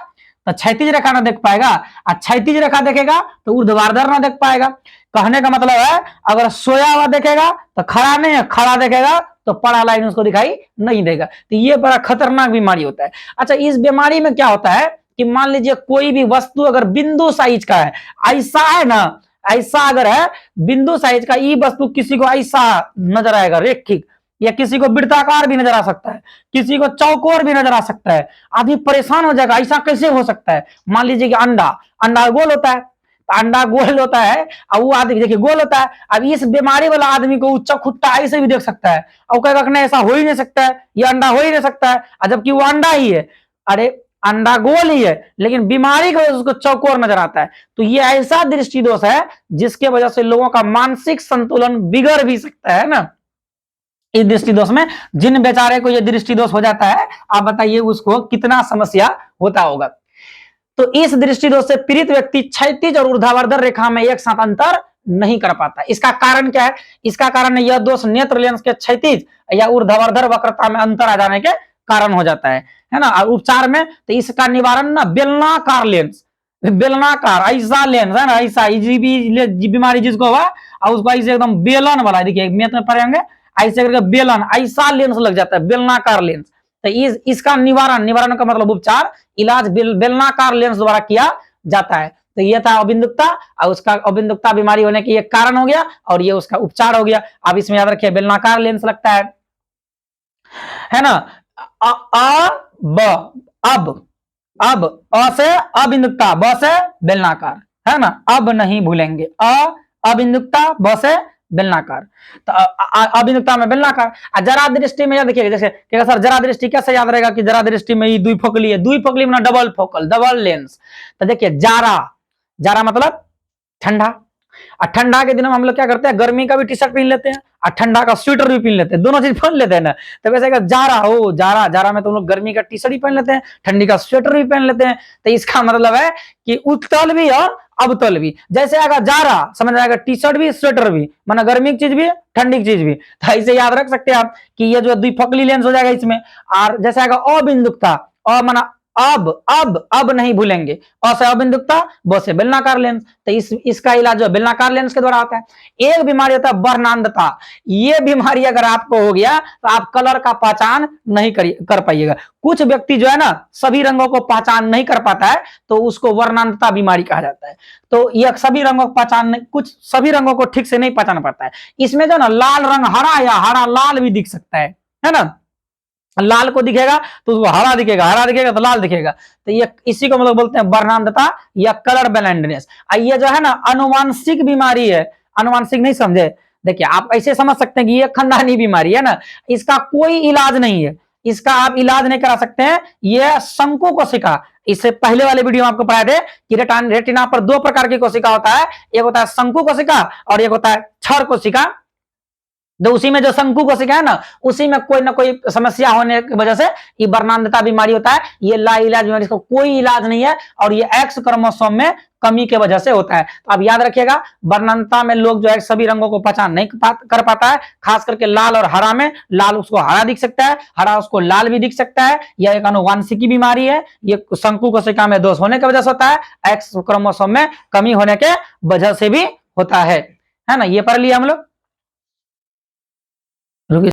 तो क्षैतिज रेखा ना देख पाएगा, और क्षैतिज रेखा देखेगा तो ऊर्ध्वाधर ना देख पाएगा। कहने का मतलब है अगर सोया हुआ देखेगा तो खड़ा नहीं है, खड़ा देखेगा तो पड़ा लाइन उसको दिखाई नहीं देगा। तो ये बड़ा खतरनाक बीमारी होता है। अच्छा, इस बीमारी में क्या होता है कि मान लीजिए कोई भी वस्तु अगर बिंदु साइज का है, ऐसा है ना, ऐसा अगर है बिंदु साइज का, ये वस्तु किसी को ऐसा नजर आएगा रेखिक, या किसी को वृत्ताकार भी नजर आ सकता है, किसी को चौकोर भी नजर आ सकता है। आदमी परेशान हो जाएगा ऐसा कैसे हो सकता है। मान लीजिए कि अंडा गोल होता है, अंडा गोल होता है, और वो आदमी देखिए गोल होता है। अब इस बीमारी वाला आदमी को उच्च खुट्टा ऐसे भी देख सकता है, और कहेगा नहीं ऐसा हो ही नहीं सकता है, ये अंडा हो ही नहीं सकता है, जबकि वो अंडा ही है। अरे अंडा गोल ही है, लेकिन बीमारी की वजह से उसको चौकोर नजर आता है। तो ये ऐसा दृष्टि दोष है जिसके वजह से लोगों का मानसिक संतुलन बिगड़ भी सकता है ना। इस दृष्टि दोष में जिन बेचारे को ये दृष्टि दोष हो जाता है, आप बताइए उसको कितना समस्या होता होगा। तो इस दृष्टि दोष से पीड़ित व्यक्ति क्षैतिज और ऊर्ध्वाधर रेखा में एक साथ अंतर नहीं कर पाता। इसका कारण क्या है? इसका कारण यह दोष नेत्र लेंस के क्षैतिज या ऊर्ध्वाधर वक्रता में अंतर आ जाने के कारण हो जाता है ना। और उपचार में तो इसका निवारण ना बेलनाकार लेंस, बेलनाकार ऐसा लेंस है ना, ऐसा बीमारी जिसको हुआ और उसको ऐसे एकदम बेलन वाला, देखिए मैथ में पढ़ेंगे ऐसे करके बेलन ऐसा लेंस लग जाता है, बेलनाकार लेंस। तो इसका निवारण का मतलब उपचार, इलाज बेलनाकार लेंस द्वारा किया जाता है। तो ये था अबिंदुकता, और उसका अबिंदुकता बीमारी होने की एक कारण हो गया, और ये उसका उपचार हो गया। आप इसमें याद रखिए बेलनाकार लेंस लगता है ना। अब अ से अबिंदुकता, ब से बेलनाकार, है ना। अब नहीं भूलेंगे, अबिंदुकता, ब से बेलनाकार। तो अबिंदुकता में बेलनाकार। जरा दृष्टि में याद रखिएगा, जैसे सर जरा दृष्टि कैसे याद रहेगा कि जरा दृष्टि में ये द्विफोकली है, द्विफोकली में डबल फोकल, डबल लेंस। तो देखिए जारा मतलब ठंडा, और ठंडा के दिनों में हम लोग क्या करते हैं, गर्मी का भी टी शर्ट पहन लेते हैं और ठंडा का स्वेटर भी पहन लेते हैं, दोनों चीज पहन लेते हैं ना। तो वैसे जारा में तो हम लोग गर्मी का टी शर्ट भी पहन लेते हैं, ठंडी का स्वेटर भी पहन लेते हैं। तो इसका मतलब है कि उत्तल भी और अवतल भी। जैसे अगर जारा समझ आएगा, टी शर्ट भी स्वेटर भी, माना गर्मी की चीज भी ठंडी की चीज भी। तो ऐसे याद रख सकते हैं आप कि ये जो द्विफोकली लेंस हो जाएगा इसमें। और जैसे अगर अबिंदुकता, माना अब नहीं भूलेंगे। अ से अबिंदुकता, ब से बेलनाकार लेंस, तो इसका इलाज जो बेलनाकार लेंस के द्वारा होता है। एक बीमारी होता है वर्णांधता, ये बीमारी अगर आपको हो गया तो आप कलर का पहचान नहीं कर पाइएगा। कुछ व्यक्ति जो है ना सभी रंगों को पहचान नहीं कर पाता है, तो उसको वर्णांधता बीमारी कहा जाता है। तो यह सभी रंगों को पहचान नहीं, कुछ सभी रंगों को ठीक से नहीं पहचान पाता है। इसमें जो ना लाल रंग हरा या हरा लाल भी दिख सकता है ना। लाल को दिखेगा तो उसको हरा दिखेगा, हरा दिखेगा तो लाल दिखेगा। तो ये इसी को मतलब बोलते हैं वर्णांधता या कलर ब्लाइंडनेस। ये जो है ना अनुवांशिक बीमारी है, अनुवांशिक नहीं समझे, देखिए आप ऐसे समझ सकते हैं कि ये खानदानी बीमारी है ना, इसका कोई इलाज नहीं है, इसका आप इलाज नहीं करा सकते हैं। ये शंकु कोशिका, इससे पहले वाले वीडियो में आपको पढ़ाए थे कि रेटिना पर दो प्रकार की कोशिका होता है, एक होता है शंकु कोशिका और एक होता है क्षर कोशिका। तो उसी में जो शंकु कोशिका है ना, उसी में कोई ना कोई समस्या होने की वजह से ये वर्णांधता बीमारी होता है। ये लाइलाज बीमारी, इसका कोई इलाज नहीं है और ये एक्स क्रोमोसोम में कमी के वजह से होता है। तो आप याद रखिएगा, वर्णांधता में लोग जो है सभी रंगों को पहचान नहीं कर पाता है, खास करके लाल और हरा में। लाल उसको हरा दिख सकता है, हरा उसको लाल भी दिख सकता है। यह एक अनुवांशिकी बीमारी है, ये शंकु कोशिका में दोष होने की वजह से होता है, एक्स क्रोमोसोम में कमी होने के वजह से भी होता है ना। ये पढ़ लिया हम लोग।